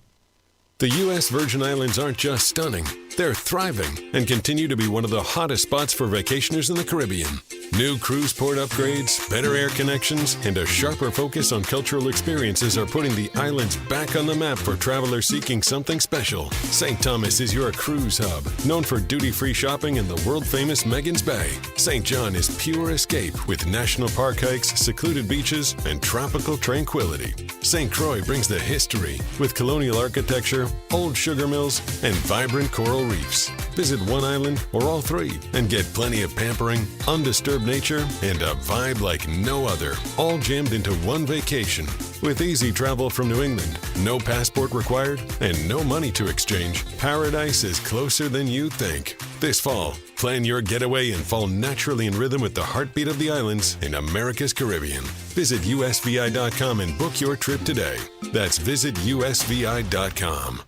The U.S. Virgin Islands aren't just stunning, they're thriving and continue to be one of the hottest spots for vacationers in the Caribbean. New cruise port upgrades, better air connections, and a sharper focus on cultural experiences are putting the islands back on the map for travelers seeking something special. St. Thomas is your cruise hub, known for duty-free shopping and the world-famous Megan's Bay. St. John is pure escape with national park hikes, secluded beaches, and tropical tranquility. St. Croix brings the history with colonial architecture, old sugar mills, and vibrant coral reefs. Visit one island or all three and get plenty of pampering, undisturbed nature, and a vibe like no other, all jammed into one vacation. With easy travel from New England, no passport required, and no money to exchange, paradise is closer than you think. This fall, plan your getaway and fall naturally in rhythm with the heartbeat of the islands in America's Caribbean. Visit usvi.com and book your trip today. That's visitusvi.com.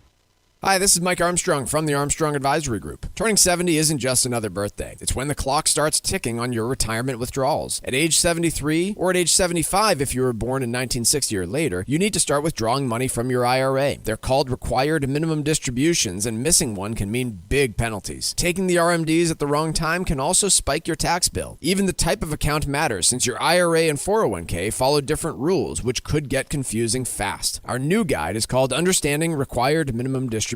Hi, this is Mike Armstrong from the Armstrong Advisory Group. Turning 70 isn't just another birthday. It's when the clock starts ticking on your retirement withdrawals. At age 73 or at age 75 if you were born in 1960 or later, you need to start withdrawing money from your IRA. They're called required minimum distributions, and missing one can mean big penalties. Taking the RMDs at the wrong time can also spike your tax bill. Even the type of account matters, since your IRA and 401k follow different rules, which could get confusing fast. Our new guide is called Understanding Required Minimum Distributions.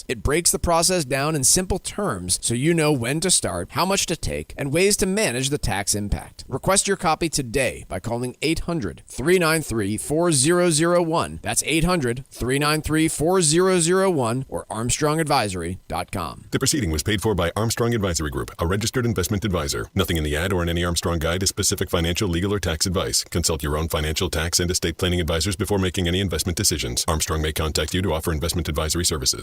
It breaks the process down in simple terms so you know when to start, how much to take, and ways to manage the tax impact. Request your copy today by calling 800-393-4001. That's 800-393-4001 or ArmstrongAdvisory.com. The proceeding was paid for by Armstrong Advisory Group, a registered investment advisor. Nothing in the ad or in any Armstrong guide is specific financial, legal, or tax advice. Consult your own financial, tax, and estate planning advisors before making any investment decisions. Armstrong may contact you to offer investment advisory services.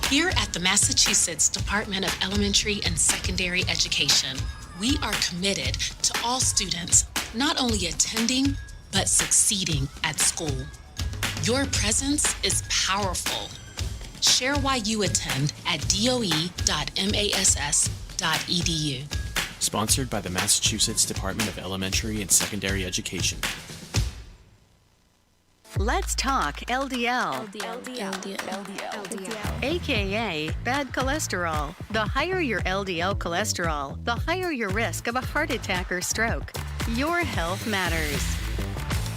Here at the Massachusetts Department of Elementary and Secondary Education, we are committed to all students not only attending, but succeeding at school. Your presence is powerful. Share why you attend at doe.mass.edu. Sponsored by the Massachusetts Department of Elementary and Secondary Education. Let's talk LDL, aka bad cholesterol. The higher your LDL cholesterol, the higher your risk of a heart attack or stroke. Your health matters.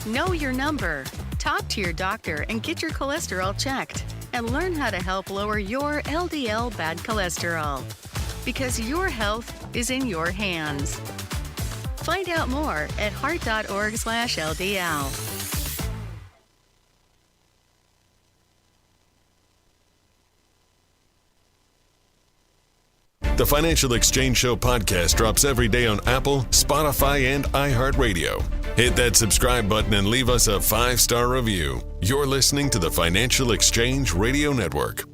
Know your number. Talk to your doctor and get your cholesterol checked. And learn how to help lower your LDL bad cholesterol. Because your health is in your hands. Find out more at heart.org/LDL. The Financial Exchange Show podcast drops every day on Apple, Spotify, and iHeartRadio. Hit that subscribe button and leave us a 5-star review. You're listening to the Financial Exchange Radio Network.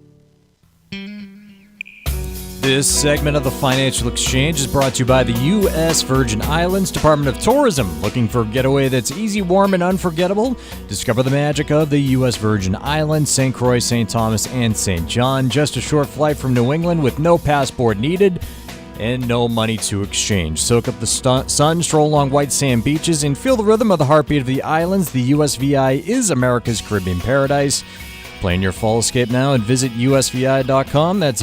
This segment of the Financial Exchange is brought to you by the U.S. Virgin Islands Department of Tourism. Looking for a getaway that's easy, warm, and unforgettable? Discover the magic of the U.S. Virgin Islands, St. Croix, St. Thomas, and St. John. Just a short flight from New England with no passport needed and no money to exchange. Soak up the sun, stroll along white sand beaches, and feel the rhythm of the heartbeat of the islands. The USVI is America's Caribbean paradise. Plan your fall escape now and visit usvi.com. That's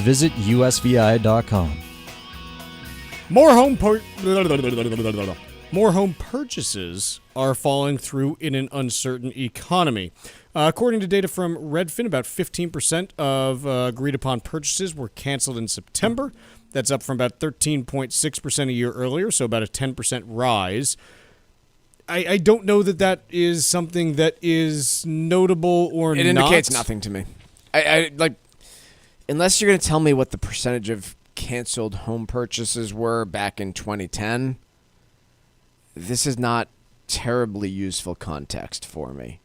more home purchases are falling through in an uncertain economy. According to data from Redfin, about 15% of agreed-upon purchases were canceled in September. That's up from about 13.6% a year earlier, so about a 10% rise. I don't know that is something that is notable or not. It indicates nothing to me. I like, unless you're going to tell me what the percentage of canceled home purchases were back in 2010, this is not terribly useful context for me.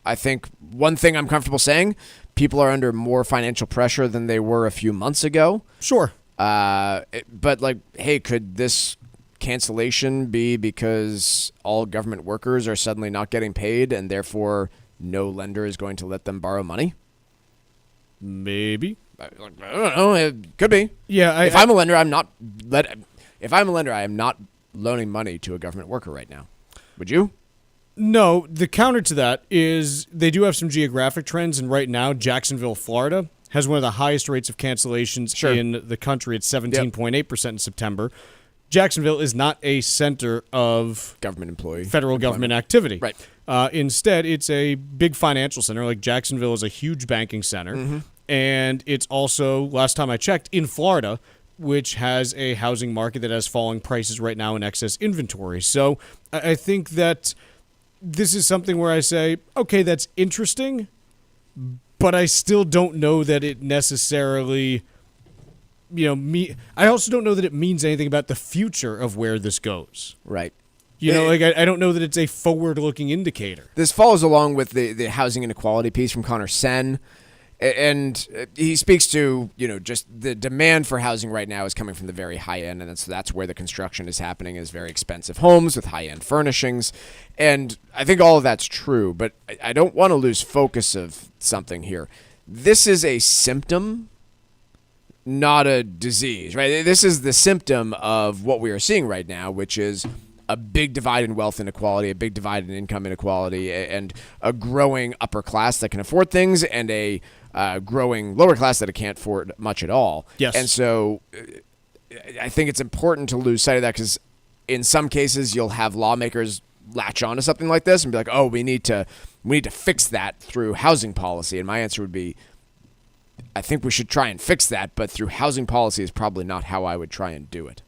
I think one thing I'm comfortable saying, people are under more financial pressure than they were a few months ago. Sure. But like, hey, could this cancellation be because all government workers are suddenly not getting paid and therefore no lender is going to let them borrow money? Maybe. I don't know. It could be. Yeah. If I'm a lender, I am not loaning money to a government worker right now. Would you? No. The counter to that is they do have some geographic trends, and right now, Jacksonville, Florida, has one of the highest rates of cancellations in the country. It's 17.8% in September. Jacksonville is not a center of federal government activity. Right. Instead, it's a big financial center. Like Jacksonville is a huge banking center. Mm-hmm. And it's also, last time I checked, in Florida, which has a housing market that has falling prices right now in excess inventory. So I think that this is something where I say, okay, that's interesting, but I still don't know that it necessarily, I also don't know that it means anything about the future of where this goes. Right. I don't know that it's a forward-looking indicator. This follows along with the housing inequality piece from Connor Sen. And he speaks to, just the demand for housing right now is coming from the very high end, and that's where the construction is happening, is very expensive homes with high-end furnishings. And I think all of that's true, but I don't want to lose focus of something here. This is a symptom, not a disease, right? This is the symptom of what we are seeing right now, which is a big divide in wealth inequality, a big divide in income inequality, and a growing upper class that can afford things, and a growing lower class that can't afford much at all. Yes. And so I think it's important to lose sight of that, because in some cases you'll have lawmakers latch on to something like this and be like, oh, we need to fix that through housing policy. And my answer would be, I think we should try and fix that, but through housing policy is probably not how I would try and do it.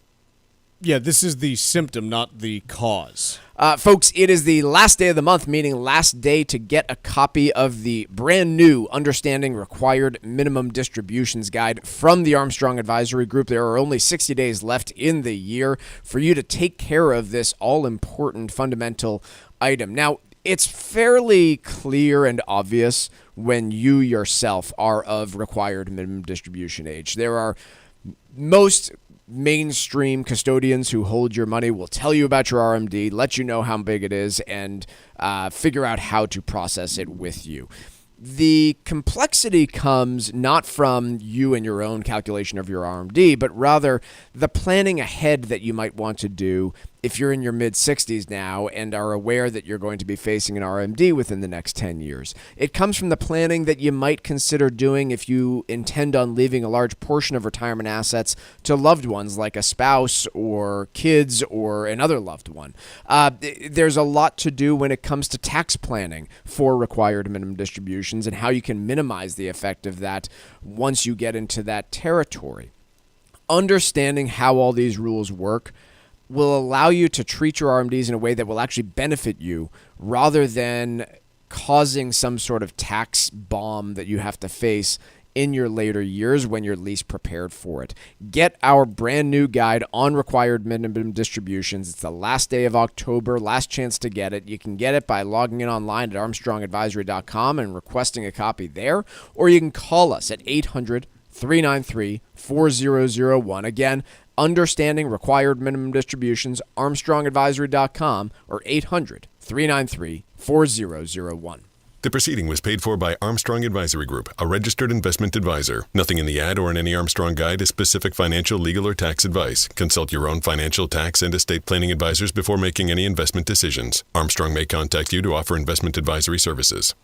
Yeah, this is the symptom, not the cause. Folks, it is the last day of the month, meaning last day to get a copy of the brand new Understanding Required Minimum Distributions Guide from the Armstrong Advisory Group. There are only 60 days left in the year for you to take care of this all-important fundamental item. Now, it's fairly clear and obvious when you yourself are of required minimum distribution age. There are most mainstream custodians who hold your money will tell you about your RMD, let you know how big it is, and figure out how to process it with you. The complexity comes not from you and your own calculation of your RMD, but rather the planning ahead that you might want to do if you're in your mid-60s now and are aware that you're going to be facing an RMD within the next 10 years. It comes from the planning that you might consider doing if you intend on leaving a large portion of retirement assets to loved ones like a spouse or kids or another loved one. There's a lot to do when it comes to tax planning for required minimum distributions and how you can minimize the effect of that once you get into that territory. Understanding how all these rules work will allow you to treat your RMDs in a way that will actually benefit you rather than causing some sort of tax bomb that you have to face in your later years when you're least prepared for it. Get our brand new guide on required minimum distributions. It's the last day of October, last chance to get it. You can get it by logging in online at armstrongadvisory.com and requesting a copy there, or you can call us at 800-393-4001. Again, Understanding Required Minimum Distributions, armstrongadvisory.com, or 800-393-4001. The proceeding was paid for by Armstrong Advisory Group, a registered investment advisor. Nothing in the ad or in any Armstrong guide is specific financial, legal, or tax advice. Consult your own financial, tax, and estate planning advisors before making any investment decisions. Armstrong may contact you to offer investment advisory services.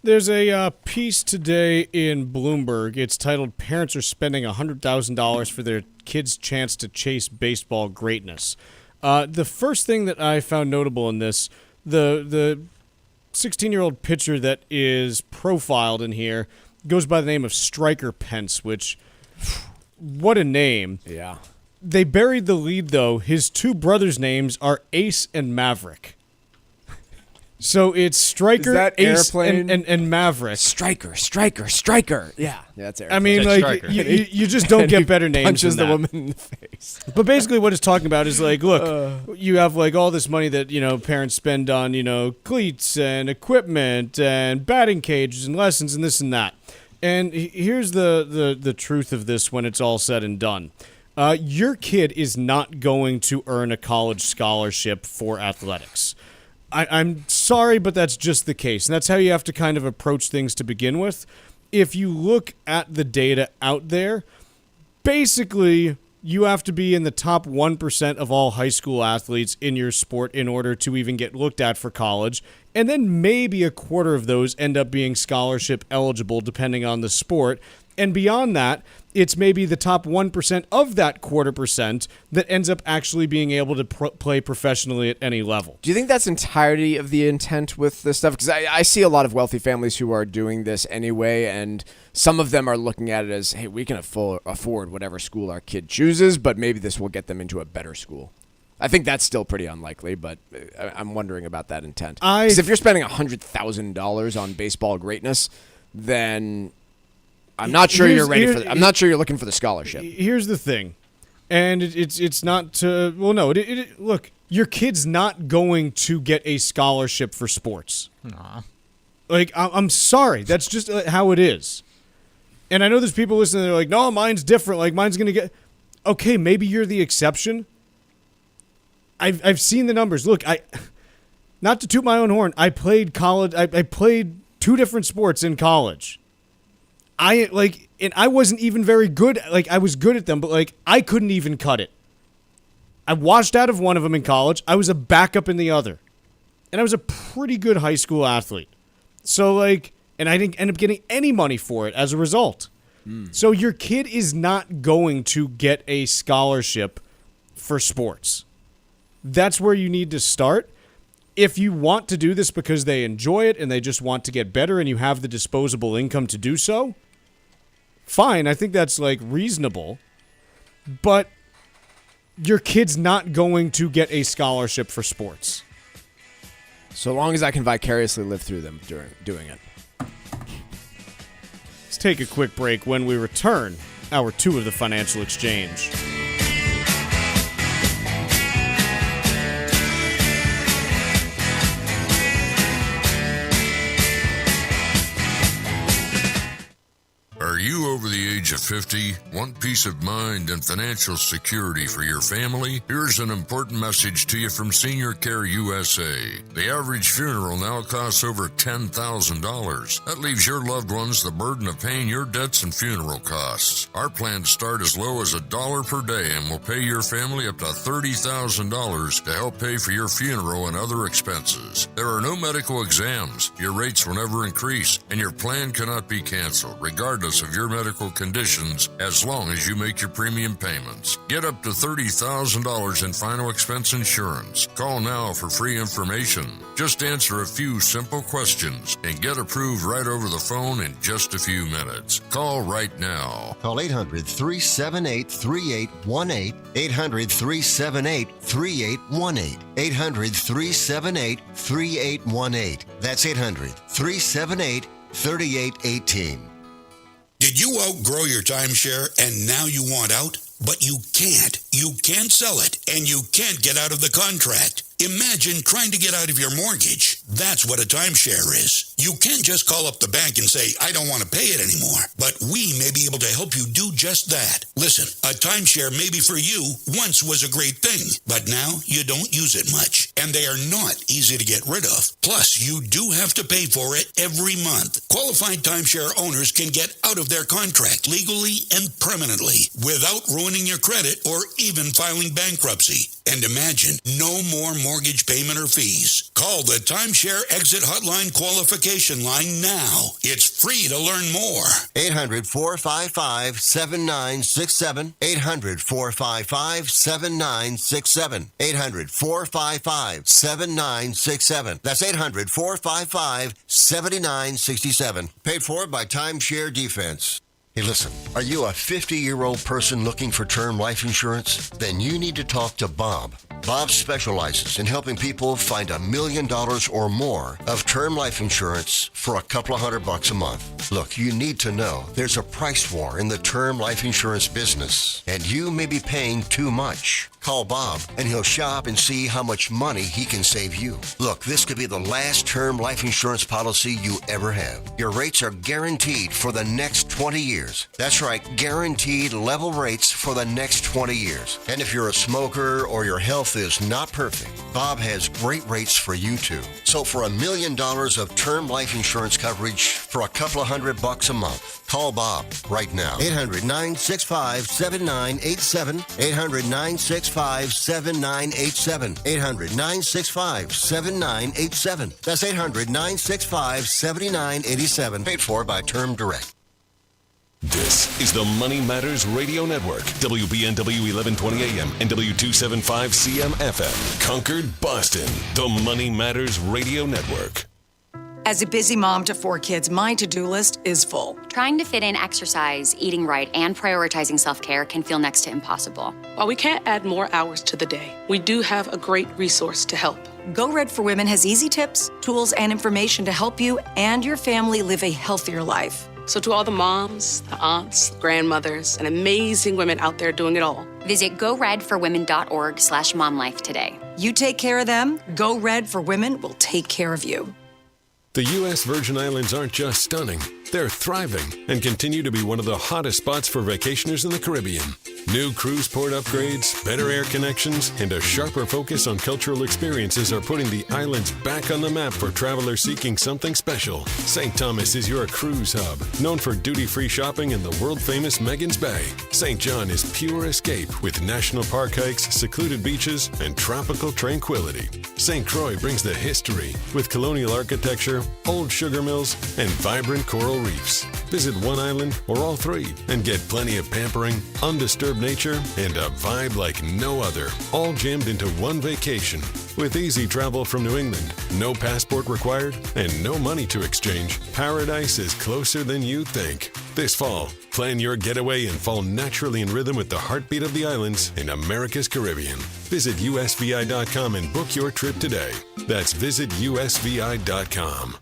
There's a piece today in Bloomberg. It's titled, "Parents Are Spending $100,000 for Their Kids' Chance to Chase Baseball Greatness." The first thing that I found notable in this, the 16-year-old pitcher that is profiled in here goes by the name of Striker Pence, which, what a name. Yeah. They buried the lead, though. His two brothers' names are Ace and Maverick. So it's Striker, Ace, and Maverick. Striker. Yeah, that's Eric. I mean, like, you just don't get better names punches than the that. woman in the face. But basically what it's talking about is, like, look, you have, like, all this money that, parents spend on, cleats and equipment and batting cages and lessons and this and that. And here's the truth of this when it's all said and done. Your kid is not going to earn a college scholarship for athletics. I'm sorry, but that's just the case. And that's how you have to kind of approach things to begin with. If you look at the data out there, basically you have to be in the top 1% of all high school athletes in your sport in order to even get looked at for college. And then maybe a quarter of those end up being scholarship eligible depending on the sport. And beyond that, it's maybe the top 1% of that 0.25% that ends up actually being able to play professionally at any level. Do you think that's entirety of the intent with this stuff? Because I see a lot of wealthy families who are doing this anyway, and some of them are looking at it as, hey, we can afford whatever school our kid chooses, but maybe this will get them into a better school. I think that's still pretty unlikely, but I'm wondering about that intent. Because if you're spending $100,000 on baseball greatness, then I'm not sure you're ready for. I'm not sure you're looking for the scholarship. Here's the thing, and it's not to. Well, no. Look, your kid's not going to get a scholarship for sports. Nah. Like, I'm sorry, that's just how it is. And I know there's people listening. They're like, no, mine's different. Like, mine's gonna get. Okay, maybe you're the exception. I've seen the numbers. Look, not to toot my own horn. I played college. I played 2 different sports in college. And I wasn't even very good. Like, I was good at them, but, like, I couldn't even cut it. I washed out of one of them in college. I was a backup in the other. And I was a pretty good high school athlete. So, like, and I didn't end up getting any money for it as a result. So your kid is not going to get a scholarship for sports. That's where you need to start. If you want to do this because they enjoy it and they just want to get better and you have the disposable income to do so, fine. I think that's, like, reasonable. But your kid's not going to get a scholarship for sports. So long as I can vicariously live through them during doing it. Let's take a quick break. When we return, hour 2 of the Financial Exchange. Are you over the age of 50? Want peace of mind and financial security for your family? Here's an important message to you from Senior Care USA. The average funeral now costs over $10,000. That leaves your loved ones the burden of paying your debts and funeral costs. Our plans start as low as $1 per day and will pay your family up to $30,000 to help pay for your funeral and other expenses. There are no medical exams. Your rates will never increase, and your plan cannot be canceled, regardless of your medical conditions, as long as you make your premium payments. Get up to $30,000 in final expense insurance. Call now for free information. Just answer a few simple questions and get approved right over the phone in just a few minutes. Call right now. Call 800-378-3818. 800-378-3818. 800-378-3818. That's 800-378-3818. Did you outgrow your timeshare and now you want out? But you can't. You can't sell it, and you can't get out of the contract. Imagine trying to get out of your mortgage. That's what a timeshare is. You can't just call up the bank and say, I don't want to pay it anymore. But we may be able to help you do just that. Listen, a timeshare maybe for you once was a great thing, but now you don't use it much. And they are not easy to get rid of. Plus, you do have to pay for it every month. Qualified timeshare owners can get out of their contract legally and permanently without ruining your credit or even filing bankruptcy. And imagine, no more mortgage payment or fees. Call the timeshare Timeshare Exit Hotline qualification line now. It's free to learn more. 800-455-7967. 800-455-7967. 800-455-7967. That's 800-455-7967. Paid for by Timeshare Defense. Hey, listen, are you a 50-year-old person looking for term life insurance? Then you need to talk to Bob. Bob specializes in helping people find $1 million or more of term life insurance for a couple of $100 a month. Look, you need to know there's a price war in the term life insurance business, and you may be paying too much. Call Bob, and he'll shop and see how much money he can save you. Look, this could be the last term life insurance policy you ever have. Your rates are guaranteed for the next 20 years. That's right, guaranteed level rates for the next 20 years. And if you're a smoker or your health is not perfect, Bob has great rates for you too. So for $1 million of term life insurance coverage for a couple of $100 a month, call Bob right now. 800-965-7987. 800-965-7987. 800-965-7987. That's 800-965-7987. Paid for by Term Direct. This is the Money Matters Radio Network, WBNW 1120 AM and W275 CM FM. Concord, Boston, the Money Matters Radio Network. As a busy mom to 4 kids, my to-do list is full. Trying to fit in exercise, eating right, and prioritizing self-care can feel next to impossible. While we can't add more hours to the day, we do have a great resource to help. Go Red for Women has easy tips, tools, and information to help you and your family live a healthier life. So to all the moms, the aunts, the grandmothers, and amazing women out there doing it all, visit goredforwomen.org/momlife today. You take care of them, Go Red for Women will take care of you. The U.S. Virgin Islands aren't just stunning, they're thriving and continue to be one of the hottest spots for vacationers in the Caribbean. New cruise port upgrades, better air connections, and a sharper focus on cultural experiences are putting the islands back on the map for travelers seeking something special. St. Thomas is your cruise hub, known for duty-free shopping in the world-famous Megan's Bay. St. John is pure escape with national park hikes, secluded beaches, and tropical tranquility. St. Croix brings the history with colonial architecture, old sugar mills, and vibrant coral reefs. Visit one island or all 3 and get plenty of pampering, undisturbed nature, and a vibe like no other, all jammed into one vacation. With easy travel from New England, no passport required, and no money to exchange, paradise is closer than you think. This fall, plan your getaway and fall naturally in rhythm with the heartbeat of the islands in America's Caribbean. Visit usvi.com and book your trip today. That's visitusvi.com.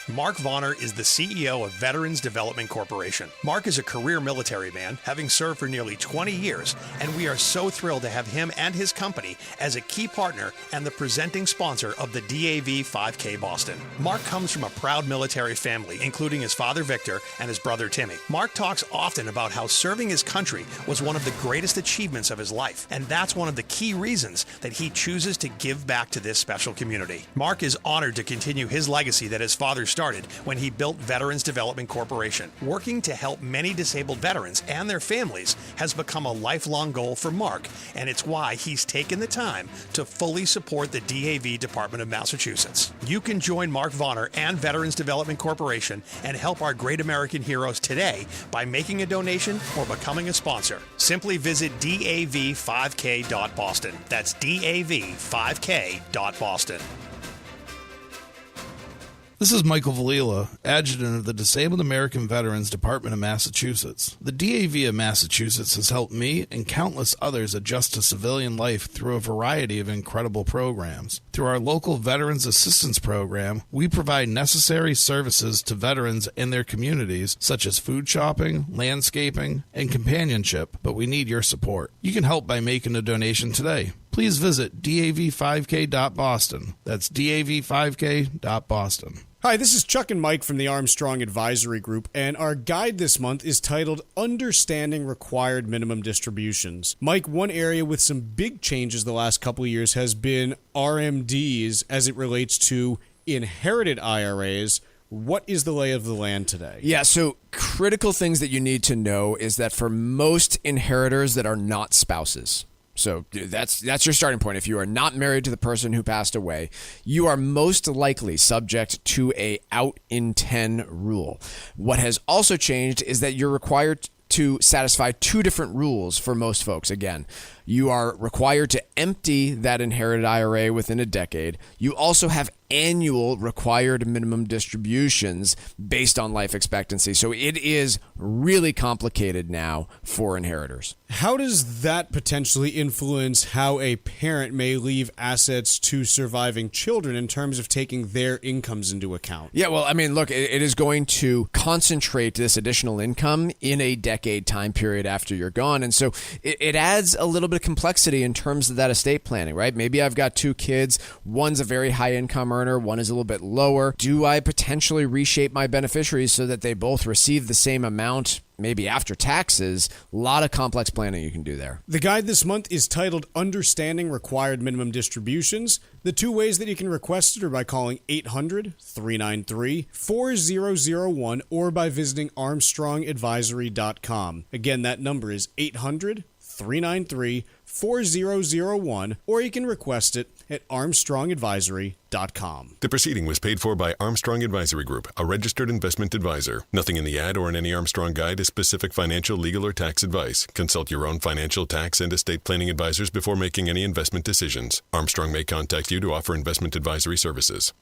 Mark Vonner is the CEO of Veterans Development Corporation. Mark is a career military man, having served for nearly 20 years, and we are so thrilled to have him and his company as a key partner and the presenting sponsor of the DAV 5K Boston. Mark comes from a proud military family, including his father Victor and his brother Timmy. Mark talks often about how serving his country was one of the greatest achievements of his life, and that's one of the key reasons that he chooses to give back to this special community. Mark is honored to continue his legacy that his father started when he built Veterans Development Corporation. Working to help many disabled veterans and their families has become a lifelong goal for Mark, and it's why he's taken the time to fully support the DAV Department of Massachusetts. You can join Mark Vonner and Veterans Development Corporation and help our great American heroes today by making a donation or becoming a sponsor. Simply visit dav5k.boston. That's dav5k.boston. This is Michael Valila, Adjutant of the Disabled American Veterans Department of Massachusetts. The DAV of Massachusetts has helped me and countless others adjust to civilian life through a variety of incredible programs. Through our local Veterans Assistance Program, we provide necessary services to veterans and their communities, such as food shopping, landscaping, and companionship, but we need your support. You can help by making a donation today. Please visit dav5k.boston. That's dav5k.boston. Hi, this is Chuck and Mike from the Armstrong Advisory Group, and our guide this month is titled Understanding Required Minimum Distributions. Mike, one area with some big changes the last couple of years has been RMDs as it relates to inherited IRAs. What is the lay of the land today? Yeah, so critical things that you need to know is that for most inheritors that are not spouses, So that's your starting point. If you are not married to the person who passed away, you are most likely subject to a out in 10 rule. What has also changed is that you're required to satisfy two different rules for most folks. Again, you are required to empty that inherited IRA within a decade. You also have annual required minimum distributions based on life expectancy. So it is really complicated now for inheritors. How does that potentially influence how a parent may leave assets to surviving children in terms of taking their incomes into account? Yeah, well, I mean, look, it is going to concentrate this additional income in a decade time period after you're gone. And so it adds a little bit of complexity in terms of that estate planning, right? Maybe I've got two kids. One's a very high income earner. One is a little bit lower. Do I potentially reshape my beneficiaries so that they both receive the same amount, maybe after taxes? A lot of complex planning you can do there. The guide this month is titled Understanding Required Minimum Distributions. The two ways that you can request it are by calling 800-393-4001 or by visiting armstrongadvisory.com. Again, that number is 800-393-4001, or you can request it at armstrongadvisory.com. The proceeding was paid for by Armstrong Advisory Group, a registered investment advisor. Nothing in the ad or in any Armstrong guide is specific financial, legal, or tax advice. Consult your own financial, tax, and estate planning advisors before making any investment decisions. Armstrong may contact you to offer investment advisory services.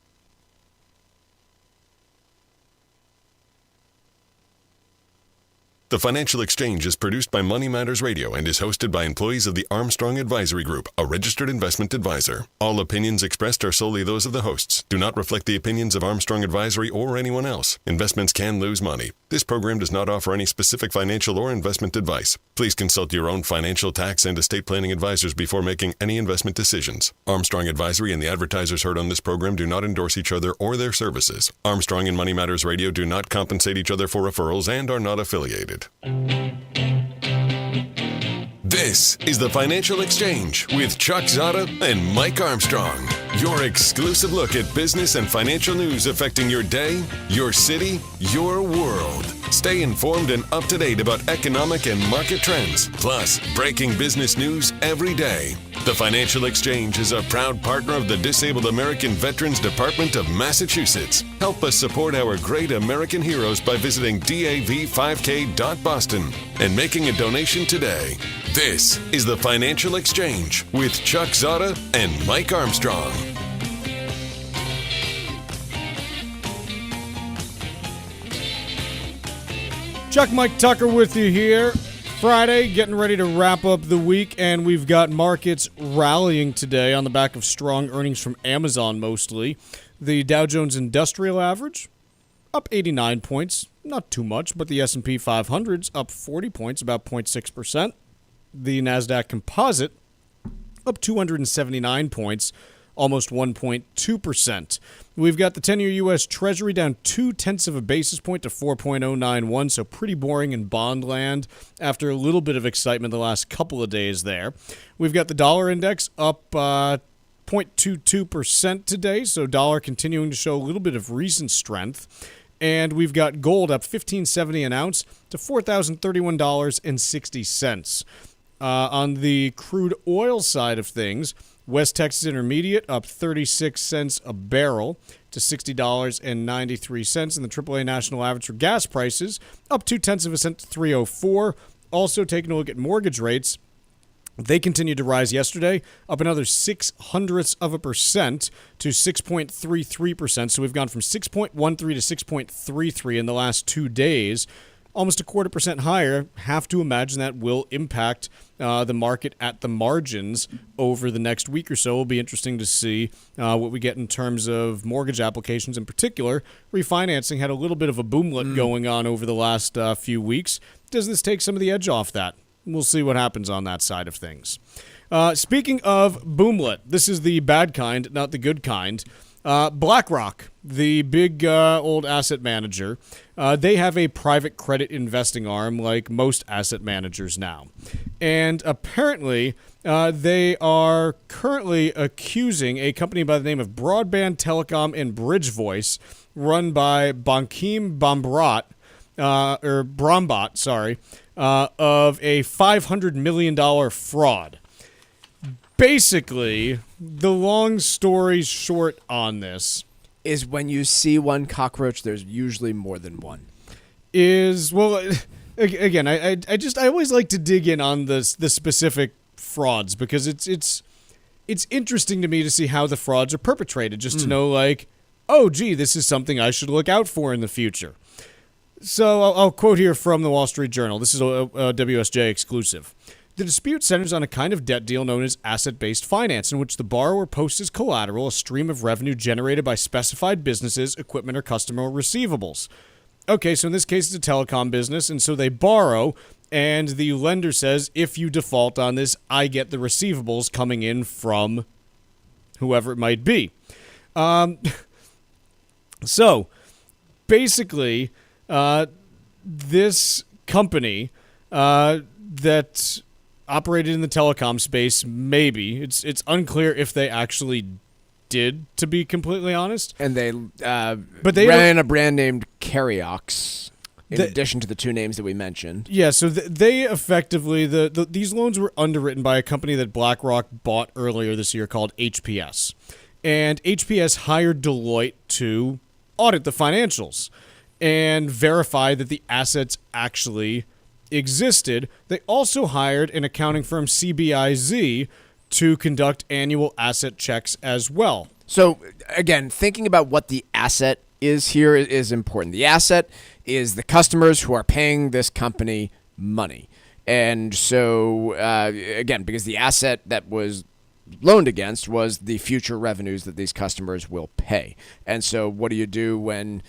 The Financial Exchange is produced by Money Matters Radio and is hosted by employees of the Armstrong Advisory Group, a registered investment advisor. All opinions expressed are solely those of the hosts, do not reflect the opinions of Armstrong Advisory or anyone else. Investments can lose money. This program does not offer any specific financial or investment advice. Please consult your own financial, tax, and estate planning advisors before making any investment decisions. Armstrong Advisory and the advertisers heard on this program do not endorse each other or their services. Armstrong and Money Matters Radio do not compensate each other for referrals and are not affiliated. This is the Financial Exchange with Chuck Zodda and Mike Armstrong. Your exclusive look at business and financial news affecting your day, your city, your world. Stay informed and up to date about economic and market trends, plus breaking business news every day. The Financial Exchange is a proud partner of the Disabled American Veterans Department of Massachusetts. Help us support our great American heroes by visiting dav5k.boston and making a donation today. This is the Financial Exchange with Chuck Zodda and Mike Armstrong. Chuck Mike Tucker with you here. Friday, getting ready to wrap up the week, and we've got markets rallying today on the back of strong earnings from Amazon mostly. The Dow Jones Industrial Average up 89 points, not too much, but the S&P 500's up 40 points, about 0.6%. The NASDAQ Composite up 279 points, almost 1.2%. We've got the 10-year U.S. Treasury down 0.2 of a basis point to 4.091, so pretty boring in bond land after a little bit of excitement the last couple of days there. We've got the dollar index up 0.22% today, so dollar continuing to show a little bit of recent strength. And we've got gold up $15.70 an ounce to $4,031.60. On the crude oil side of things, West Texas Intermediate up 36 cents a barrel to $60.93. And the AAA national average for gas prices up 0.2 of a cent to $3.04. Also taking a look at mortgage rates, they continued to rise yesterday, up another 0.06% to 6.33%. So we've gone from 6.13 to 6.33 in the last 2 days. Almost 0.25% higher. Have to imagine that will impact the market at the margins over the next week or so. It'll be interesting to see what we get in terms of mortgage applications in particular. Refinancing had a little bit of a boomlet going on over the last few weeks. Does this take some of the edge off that? We'll see what happens on that side of things. Speaking of boomlet, this is the bad kind, not the good kind. BlackRock, the big old asset manager, they have a private credit investing arm like most asset managers now. And apparently, they are currently accusing a company by the name of Broadband Telecom and Bridge Voice, run by Bankim Brombaut, of a $500 million fraud. basically, the long story short on this is when you see one cockroach, there's usually more than one. Again, I always like to dig in on the specific frauds because it's interesting to me to see how the frauds are perpetrated, just to know, like, oh, gee, this is something I should look out for in the future. So I'll quote here from the Wall Street Journal. This is a WSJ exclusive. The dispute centers on a kind of debt deal known as asset-based finance, in which the borrower posts as collateral a stream of revenue generated by specified businesses, equipment, or customer receivables. Okay, so in this case, it's a telecom business, and so they borrow, and the lender says, if you default on this, I get the receivables coming in from whoever it might be. So, basically, this company that operated in the telecom space, maybe. It's unclear if they actually did, to be completely honest. And they ran a brand named Carriox, in addition to the two names that we mentioned. Yeah, so they effectively, these loans were underwritten by a company that BlackRock bought earlier this year called HPS. And HPS hired Deloitte to audit the financials and verify that the assets actually existed. They also hired an accounting firm, CBIZ, to conduct annual asset checks as well. So, again, thinking about what the asset is here is important. The asset is the customers who are paying this company money. And so, again, because the asset that was loaned against was the future revenues that these customers will pay. And so what do you do when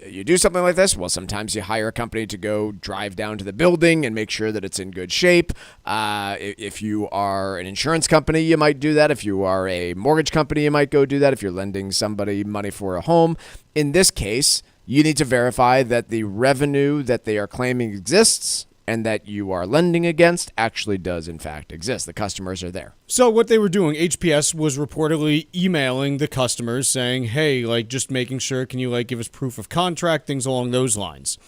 you do something like this? Well, sometimes you hire a company to go drive down to the building and make sure that it's in good shape. If you are an insurance company, you might do that. If you are a mortgage company, you might go do that. If you're lending somebody money for a home. In this case, you need to verify that the revenue that they are claiming exists and that you are lending against actually does, in fact, exist. The customers are there. So what they were doing, HPS was reportedly emailing the customers saying, hey, like, just making sure, can you, like, give us proof of contract, things along those lines.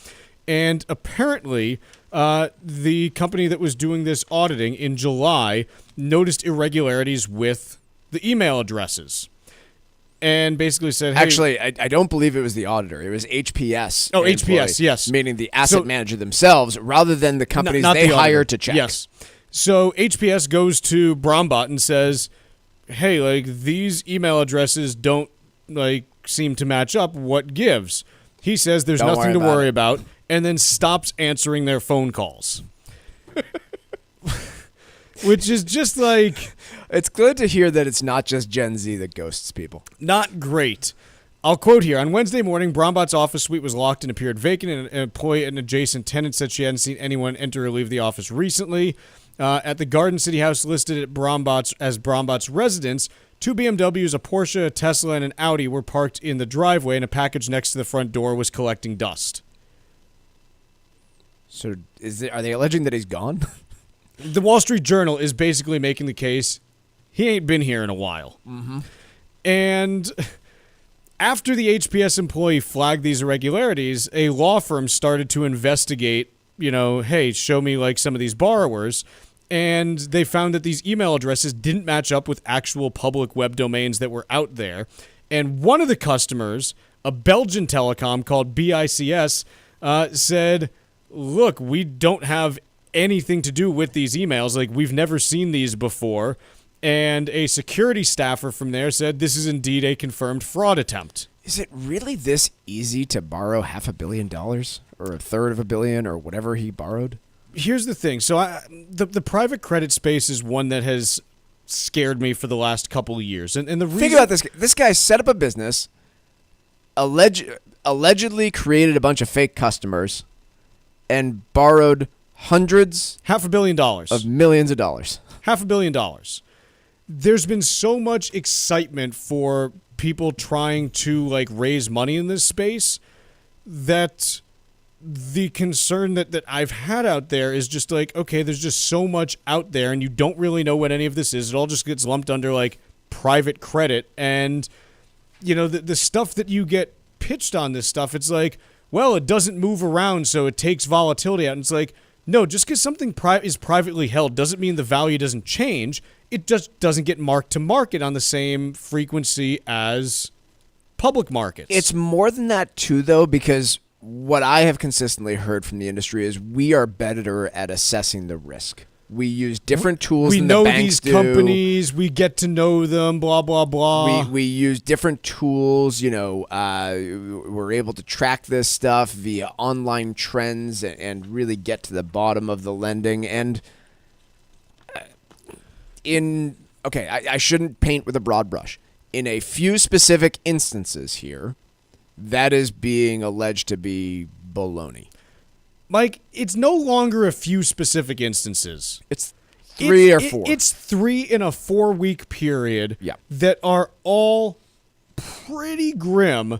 And apparently, the company that was doing this auditing in July noticed irregularities with the email addresses. And basically said, hey, actually, I don't believe it was the auditor. It was HPS. Oh, HPS, yes. Meaning the asset manager themselves, rather than the companies they hire to check. Yes. So HPS goes to Brombot and says, hey, like, these email addresses don't, like, seem to match up. What gives? He says there's nothing to worry about, and then stops answering their phone calls. Which is just like... It's good to hear that it's not just Gen Z that ghosts people. Not great. I'll quote here. On Wednesday morning, Brombot's office suite was locked and appeared vacant, and an employee at an adjacent tenant said she hadn't seen anyone enter or leave the office recently. At the Garden City house listed at Brombot's residence, 2 BMWs, a Porsche, a Tesla, and an Audi were parked in the driveway, and a package next to the front door was collecting dust. So are they alleging that he's gone? The Wall Street Journal is basically making the case he ain't been here in a while. Mm-hmm. And after the HPS employee flagged these irregularities, a law firm started to investigate, hey, show me like some of these borrowers. And they found that these email addresses didn't match up with actual public web domains that were out there. And one of the customers, a Belgian telecom called BICS, said, look, we don't have anything to do with these emails. Like, we've never seen these before. And a security staffer from there said this is indeed a confirmed fraud attempt. Is it really this easy to borrow $500 million or a third of $1 billion or whatever he borrowed? Here's the thing. So the private credit space is one that has scared me for the last couple of years. And the reason... Think about this. This guy set up a business, allegedly created a bunch of fake customers, and borrowed hundreds... $500 million. Of millions of dollars. $500 million. There's been so much excitement for people trying to like raise money in this space that the concern that I've had out there is just like, okay, there's just so much out there and you don't really know what any of this is. It all just gets lumped under like private credit. And, the stuff that you get pitched on this stuff, it's like, well, it doesn't move around, so it takes volatility out. And it's like, No, just because something is privately held doesn't mean the value doesn't change. It just doesn't get marked to market on the same frequency as public markets. It's more than that, too, though, because what I have consistently heard from the industry is we are better at assessing the risk. We use different tools than the banks do. We know these companies. We get to know them, blah, blah, blah. We use different tools. We're able to track this stuff via online trends and really get to the bottom of the lending. And I shouldn't paint with a broad brush. In a few specific instances here, that is being alleged to be baloney. Mike, it's no longer a few specific instances. It's 3 or 4. It's 3 in a 4-week period that are all pretty grim,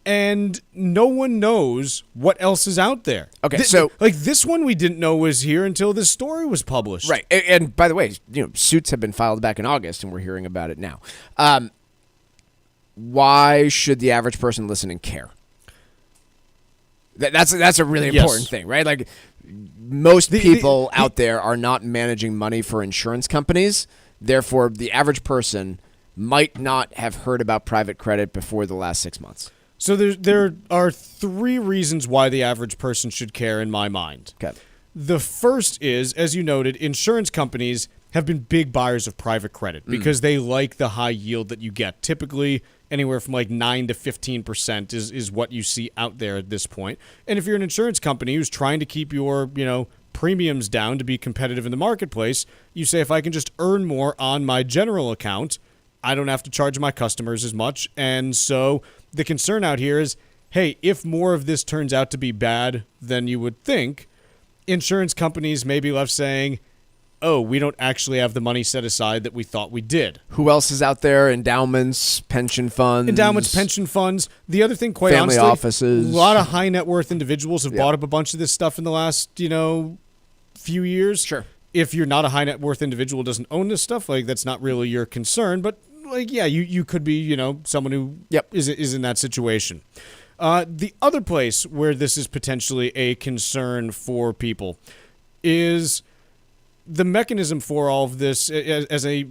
and no one knows what else is out there. Okay, this one we didn't know was here until this story was published. Right, and by the way, suits have been filed back in August, and we're hearing about it now. Why should the average person listen and care? That's a really important thing, right? Like, most people out there are not managing money for insurance companies. Therefore, the average person might not have heard about private credit before the last 6 months. So there are 3 reasons why the average person should care in my mind. Okay. The first is, as you noted, insurance companies have been big buyers of private credit because they like the high yield that you get. Typically, anywhere from like 9 to 15% is what you see out there at this point. And if you're an insurance company who's trying to keep your, premiums down to be competitive in the marketplace, you say, if I can just earn more on my general account, I don't have to charge my customers as much. And so the concern out here is, hey, if more of this turns out to be bad than you would think, insurance companies may be left saying, oh, we don't actually have the money set aside that we thought we did. Who else is out there? Endowments, pension funds. The other thing, quite family honestly, offices. A lot of high net worth individuals have bought up a bunch of this stuff in the last, few years. Sure. If you're not a high net worth individual who doesn't own this stuff, that's not really your concern. But you could be, someone who is in that situation. The other place where this is potentially a concern for people is the mechanism for all of this as a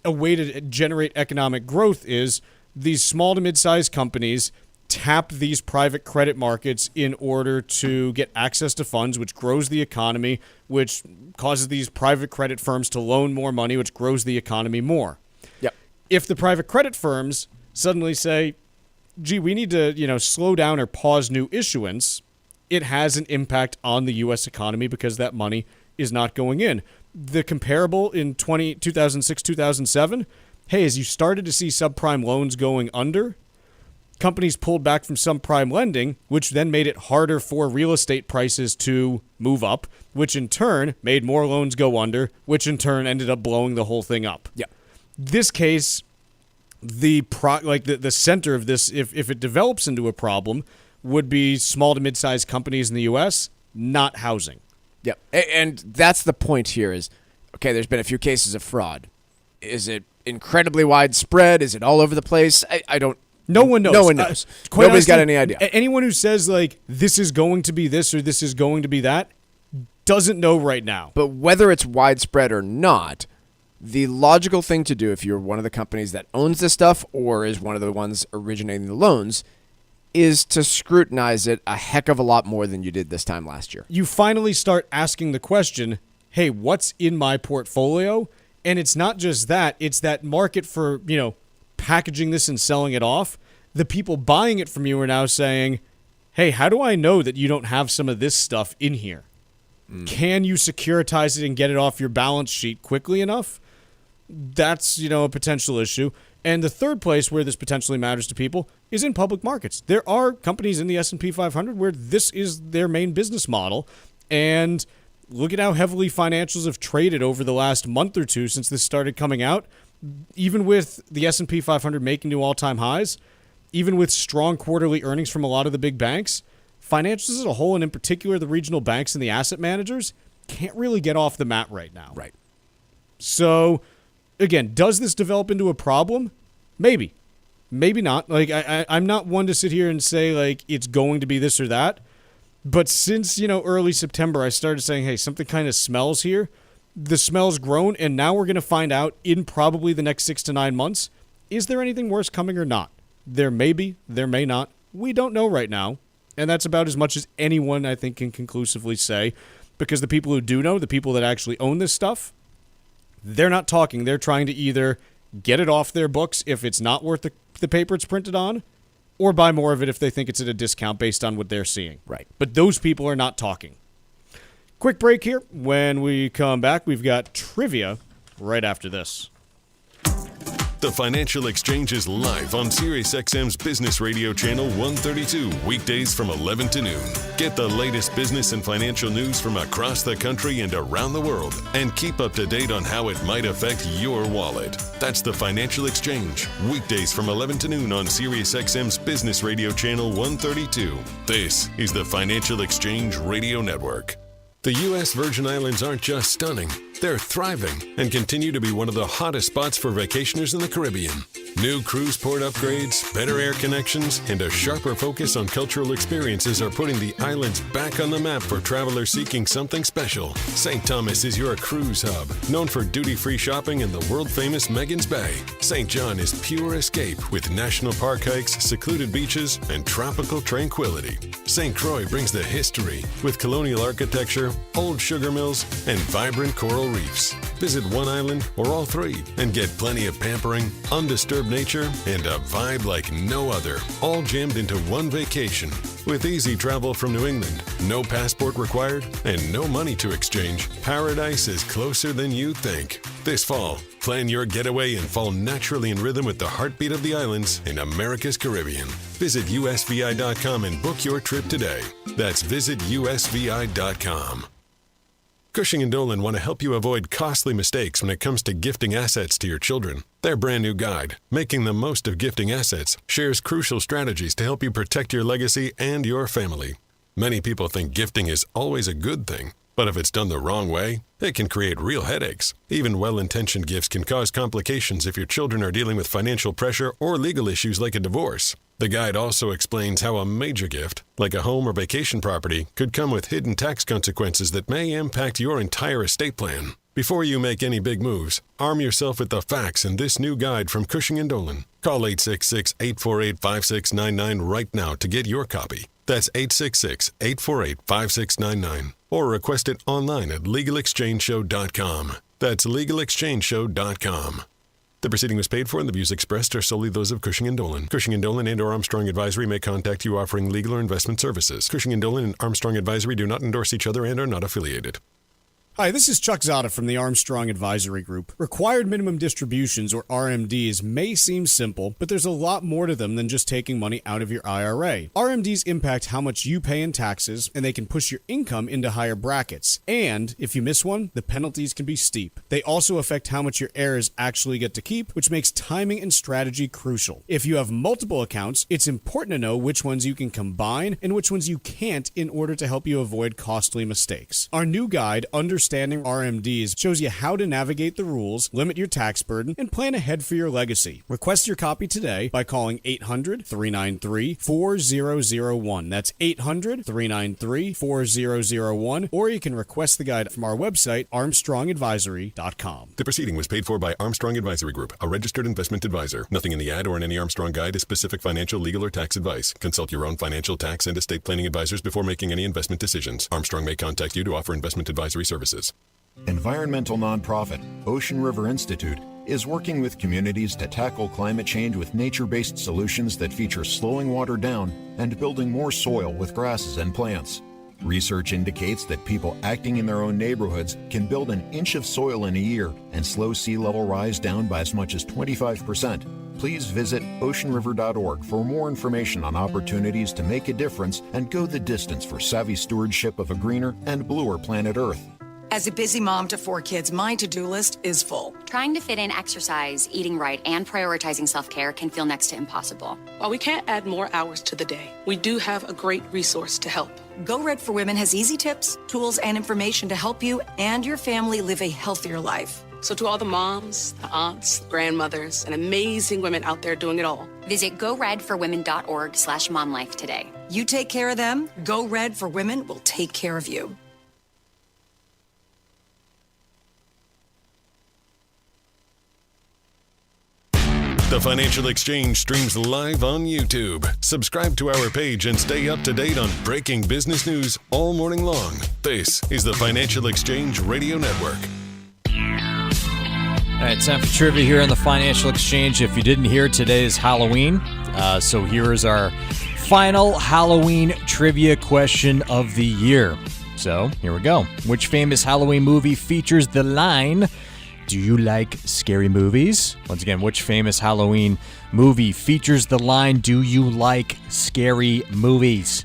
way to generate economic growth is these small to mid-sized companies tap these private credit markets in order to get access to funds, which grows the economy, which causes these private credit firms to loan more money, which grows the economy more. Yep. If the private credit firms suddenly say, gee, we need to, slow down or pause new issuance, it has an impact on the U.S. economy because that money is not going in. The comparable in 2006, 2007, hey, as you started to see subprime loans going under, companies pulled back from subprime lending, which then made it harder for real estate prices to move up, which in turn made more loans go under, which in turn ended up blowing the whole thing up. Yeah. This case, the center of this, if it develops into a problem, would be small to mid-sized companies in the U.S., not housing. Yep. And that's the point here is, okay, there's been a few cases of fraud. Is it incredibly widespread? Is it all over the place? I don't. No one knows. No one knows. Nobody's got any idea. Anyone who says, this is going to be this or this is going to be that doesn't know right now. But whether it's widespread or not, the logical thing to do if you're one of the companies that owns this stuff or is one of the ones originating the loans is to scrutinize it a heck of a lot more than you did this time last year. You finally start asking the question, hey, what's in my portfolio? And it's not just that. It's that market for, packaging this and selling it off. The people buying it from you are now saying, hey, how do I know that you don't have some of this stuff in here? Can you securitize it and get it off your balance sheet quickly enough? That's, a potential issue. And the third place where this potentially matters to people is in public markets. There are companies in the S&P 500 where this is their main business model. And look at how heavily financials have traded over the last month or two since this started coming out. Even with the S&P 500 making new all-time highs, even with strong quarterly earnings from a lot of the big banks, financials as a whole, and in particular the regional banks and the asset managers, can't really get off the mat right now. Right. So, again, does this develop into a problem? Maybe. Maybe not. I'm not one to sit here and say, it's going to be this or that. But since, early September, I started saying, hey, something kind of smells here. The smell's grown, and now we're going to find out in probably the next 6 to 9 months, is there anything worse coming or not? There may be, there may not. We don't know right now. And that's about as much as anyone, I think, can conclusively say. Because the people who do know, the people that actually own this stuff, they're not talking. They're trying to either get it off their books if it's not worth the paper it's printed on, or buy more of it if they think it's at a discount based on what they're seeing. Right. But those people are not talking. Quick break here. When we come back, we've got trivia right after this. The Financial Exchange is live on SiriusXM's Business Radio Channel 132, weekdays from 11 to noon. Get the latest business and financial news from across the country and around the world, and keep up to date on how it might affect your wallet. That's the Financial Exchange, weekdays from 11 to noon on SiriusXM's Business Radio Channel 132. This is the Financial Exchange Radio Network. The U.S. Virgin Islands aren't just stunning, they're thriving and continue to be one of the hottest spots for vacationers in the Caribbean. New cruise port upgrades, better air connections, and a sharper focus on cultural experiences are putting the islands back on the map for travelers seeking something special. St. Thomas is your cruise hub, known for duty-free shopping and the world-famous Megan's Bay. St. John is pure escape with national park hikes, secluded beaches, and tropical tranquility. St. Croix brings the history with colonial architecture, old sugar mills, and vibrant coral reefs. Visit one island or all three and get plenty of pampering, undisturbed nature, and a vibe like no other, all jammed into one vacation. With easy travel from New England, no passport required, and no money to exchange, paradise is closer than you think. This fall, plan your getaway and fall naturally in rhythm with the heartbeat of the islands in America's Caribbean. Visit usvi.com and book your trip today. That's visitusvi.com. Cushing & Dolan want to help you avoid costly mistakes when it comes to gifting assets to your children. Their brand new guide, Making the Most of Gifting Assets, shares crucial strategies to help you protect your legacy and your family. Many people think gifting is always a good thing, but if it's done the wrong way, it can create real headaches. Even well-intentioned gifts can cause complications if your children are dealing with financial pressure or legal issues like a divorce. The guide also explains how a major gift, like a home or vacation property, could come with hidden tax consequences that may impact your entire estate plan. Before you make any big moves, arm yourself with the facts in this new guide from Cushing & Dolan. Call 866-848-5699 right now to get your copy. That's 866-848-5699. Or request it online at LegalExchangeShow.com. That's LegalExchangeShow.com. The proceeding was paid for and the views expressed are solely those of Cushing & Dolan. Cushing & Dolan and or Armstrong Advisory may contact you offering legal or investment services. Cushing & Dolan and Armstrong Advisory do not endorse each other and are not affiliated. Hi, this is Chuck Zodda from the Armstrong Advisory Group. Required minimum distributions, or RMDs, may seem simple, but there's a lot more to them than just taking money out of your IRA. RMDs impact how much you pay in taxes, and they can push your income into higher brackets. And if you miss one, the penalties can be steep. They also affect how much your heirs actually get to keep, which makes timing and strategy crucial. If you have multiple accounts, it's important to know which ones you can combine and which ones you can't in order to help you avoid costly mistakes. Our new guide, Understanding RMDs, shows you how to navigate the rules, limit your tax burden, and plan ahead for your legacy. Request your copy today by calling 800-393-4001. That's 800-393-4001, or you can request the guide from our website, armstrongadvisory.com. The proceeding was paid for by Armstrong Advisory Group, a registered investment advisor. Nothing in the ad or in any Armstrong guide is specific financial, legal, or tax advice. Consult your own financial, tax, and estate planning advisors before making any investment decisions. Armstrong may contact you to offer investment advisory services. Environmental nonprofit Ocean River Institute is working with communities to tackle climate change with nature-based solutions that feature slowing water down and building more soil with grasses and plants. Research indicates that people acting in their own neighborhoods can build an inch of soil in a year and slow sea level rise down by as much as 25%. Please visit oceanriver.org for more information on opportunities to make a difference and go the distance for savvy stewardship of a greener and bluer planet Earth. As a busy mom to 4 kids, my to-do list is full. Trying to fit in exercise, eating right, and prioritizing self-care can feel next to impossible. While we can't add more hours to the day, we do have a great resource to help. Go Red for Women has easy tips, tools, and information to help you and your family live a healthier life. So to all the moms, the aunts, the grandmothers, and amazing women out there doing it all, visit goredforwomen.org/momlife today. You take care of them, Go Red for Women will take care of you. The Financial Exchange streams live on YouTube. Subscribe to our page and stay up to date on breaking business news all morning long. This is the Financial Exchange Radio Network. All right, time for trivia here on the Financial Exchange. If you didn't hear, today is Halloween. So here is our final Halloween trivia question of the year. So here we go. Which famous Halloween movie features the line, "Do you like scary movies?" Once again, which famous Halloween movie features the line, "Do you like scary movies?"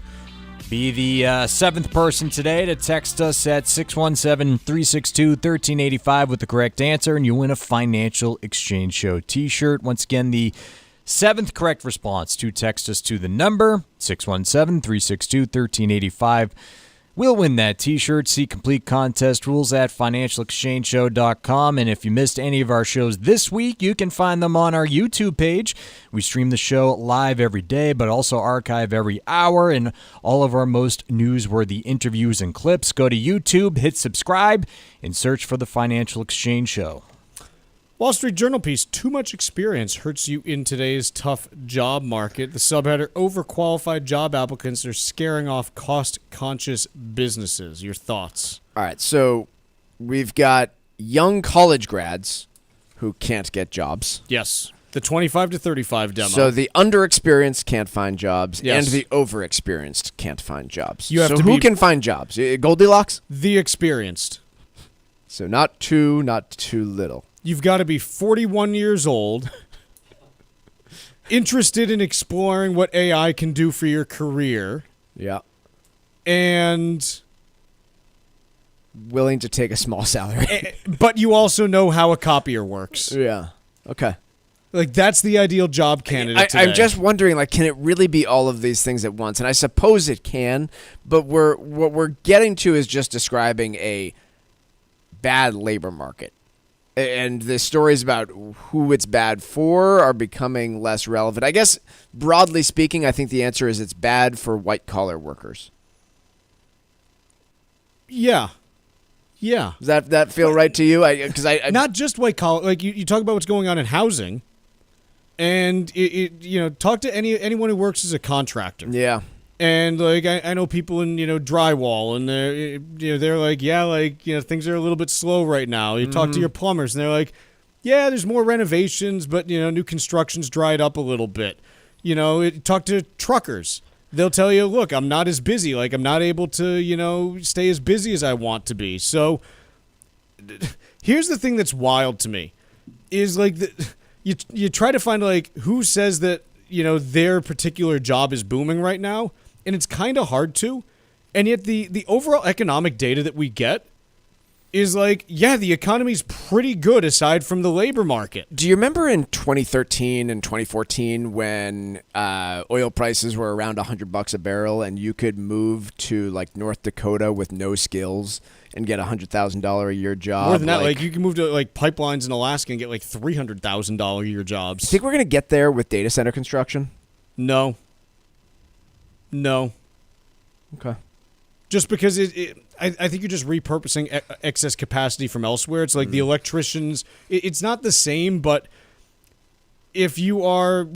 Be the seventh person today to text us at 617-362-1385 with the correct answer, and you win a Financial Exchange Show t-shirt. Once again, the seventh correct response to text us to the number 617-362-1385. We'll win that t-shirt. See complete contest rules at financialexchangeshow.com. And if you missed any of our shows this week, you can find them on our YouTube page. We stream the show live every day, but also archive every hour, and all of our most newsworthy interviews and clips. Go to YouTube, hit subscribe, and search for the Financial Exchange Show. Wall Street Journal piece, too much experience hurts you in today's tough job market. The subheader, overqualified job applicants are scaring off cost-conscious businesses. Your thoughts? All right, so we've got young college grads who can't get jobs. Yes, the 25 to 35 demo. So the underexperienced can't find jobs, Yes. and the overexperienced can't find jobs. You have so to who be- can find jobs? Goldilocks? The experienced. So not too little. You've got to be 41 years old, interested in exploring what AI can do for your career. Yeah. And willing to take a small salary. But you also know how a copier works. Yeah. Okay. Like, that's the ideal job candidate today. I'm just wondering, like, can it really be all of these things at once? And I suppose it can, but what we're getting to is just describing a bad labor market. And the stories about who it's bad for are becoming less relevant. I guess, broadly speaking, I think the answer is it's bad for white-collar workers. Yeah. Yeah. Does that feel right to you? Because I not just white-collar. Like, you talk about what's going on in housing, and, talk to anyone who works as a contractor. Yeah. And, like, I know people in, drywall, and they're like, things are a little bit slow right now. You talk to your plumbers, and they're like, yeah, there's more renovations, but, new construction's dried up a little bit. Talk to truckers. They'll tell you, look, I'm not as busy. Like, I'm not able to, stay as busy as I want to be. So here's the thing that's wild to me is, like, you try to find, like, who says that, their particular job is booming right now. And it's kind of hard to. And yet the overall economic data that we get is like, yeah, the economy's pretty good aside from the labor market. Do you remember in 2013 and 2014 when oil prices were around $100 a barrel and you could move to, like, North Dakota with no skills and get a $100,000 a year job? More than that, like, you can move to, like, pipelines in Alaska and get, like, $300,000 a year jobs. You think we're going to get there with data center construction? No. Okay. Just because I think you're just repurposing excess capacity from elsewhere. It's like the electricians. It's not the same, but if you are,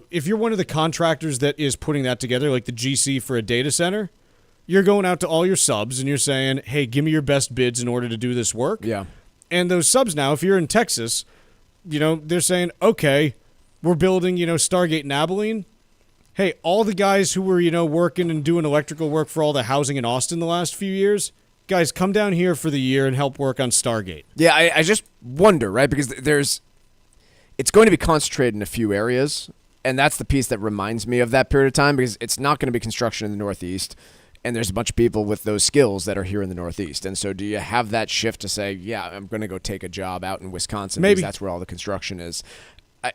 if you're one of the contractors that is putting that together, like the GC for a data center, you're going out to all your subs and you're saying, hey, give me your best bids in order to do this work. Yeah. And those subs now, if you're in Texas, they're saying, okay, we're building, Stargate and Abilene. Hey, all the guys who were, working and doing electrical work for all the housing in Austin the last few years, guys, come down here for the year and help work on Stargate. Yeah, I just wonder, right? Because it's going to be concentrated in a few areas, and that's the piece that reminds me of that period of time, because it's not going to be construction in the Northeast, and there's a bunch of people with those skills that are here in the Northeast. And so do you have that shift to say, yeah, I'm going to go take a job out in Wisconsin Maybe. because that's where all the construction is?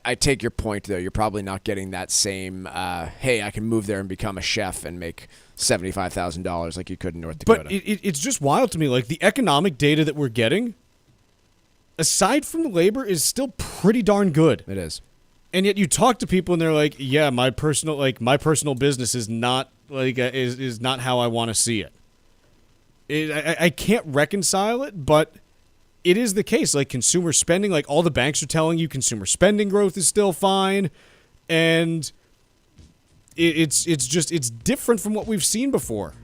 I take your point, though. You're probably not getting that same, hey, I can move there and become a chef and make $75,000 like you could in North Dakota. But it's just wild to me. Like, the economic data that we're getting aside from labor, is still pretty darn good. It is. And yet you talk to people and they're like, yeah, my personal business is not is not how I want to see it. I can't reconcile it, but it is the case. Like consumer spending, like all the banks are telling you consumer spending growth is still fine. And it's different from what we've seen before.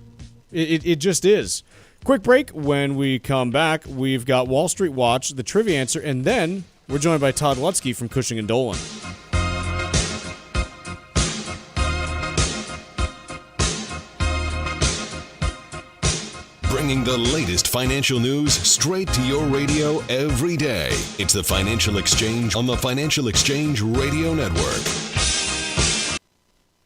It just is. Quick break. When we come back, we've got Wall Street Watch, the trivia answer, and then we're joined by Todd Lutzke from Cushing and Dolan. Bringing the latest financial news straight to your radio every day. It's the Financial Exchange on the Financial Exchange Radio Network.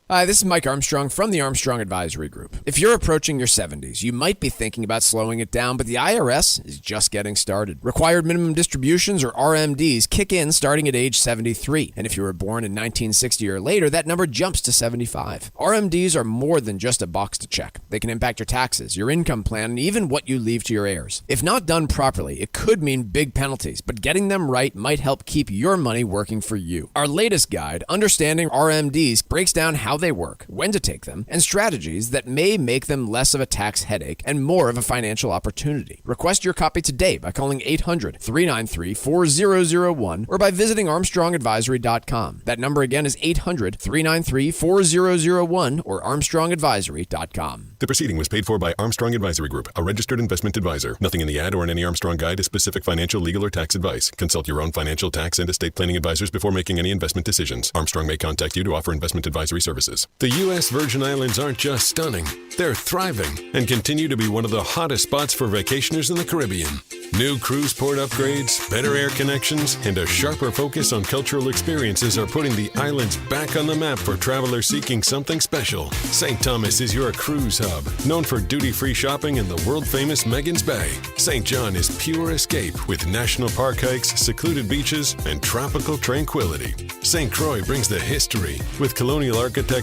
Hi, this is Mike Armstrong from the Armstrong Advisory Group. If you're approaching your 70s, you might be thinking about slowing it down, but the IRS is just getting started. Required minimum distributions, or RMDs, kick in starting at age 73. And if you were born in 1960 or later, that number jumps to 75. RMDs are more than just a box to check. They can impact your taxes, your income plan, and even what you leave to your heirs. If not done properly, it could mean big penalties, but getting them right might help keep your money working for you. Our latest guide, Understanding RMDs, breaks down how they work, when to take them, and strategies that may make them less of a tax headache and more of a financial opportunity. Request your copy today by calling 800-393-4001 or by visiting ArmstrongAdvisory.com. That number again is 800-393-4001 or ArmstrongAdvisory.com. The proceeding was paid for by Armstrong Advisory Group, a registered investment advisor. Nothing in the ad or in any Armstrong guide is specific financial, legal, or tax advice. Consult your own financial, tax, and estate planning advisors before making any investment decisions. Armstrong may contact you to offer investment advisory services. The U.S. Virgin Islands aren't just stunning, they're thriving and continue to be one of the hottest spots for vacationers in the Caribbean. New cruise port upgrades, better air connections, and a sharper focus on cultural experiences are putting the islands back on the map for travelers seeking something special. St. Thomas is your cruise hub, known for duty-free shopping and the world-famous Megan's Bay. St. John is pure escape with national park hikes, secluded beaches, and tropical tranquility. St. Croix brings the history with colonial architecture,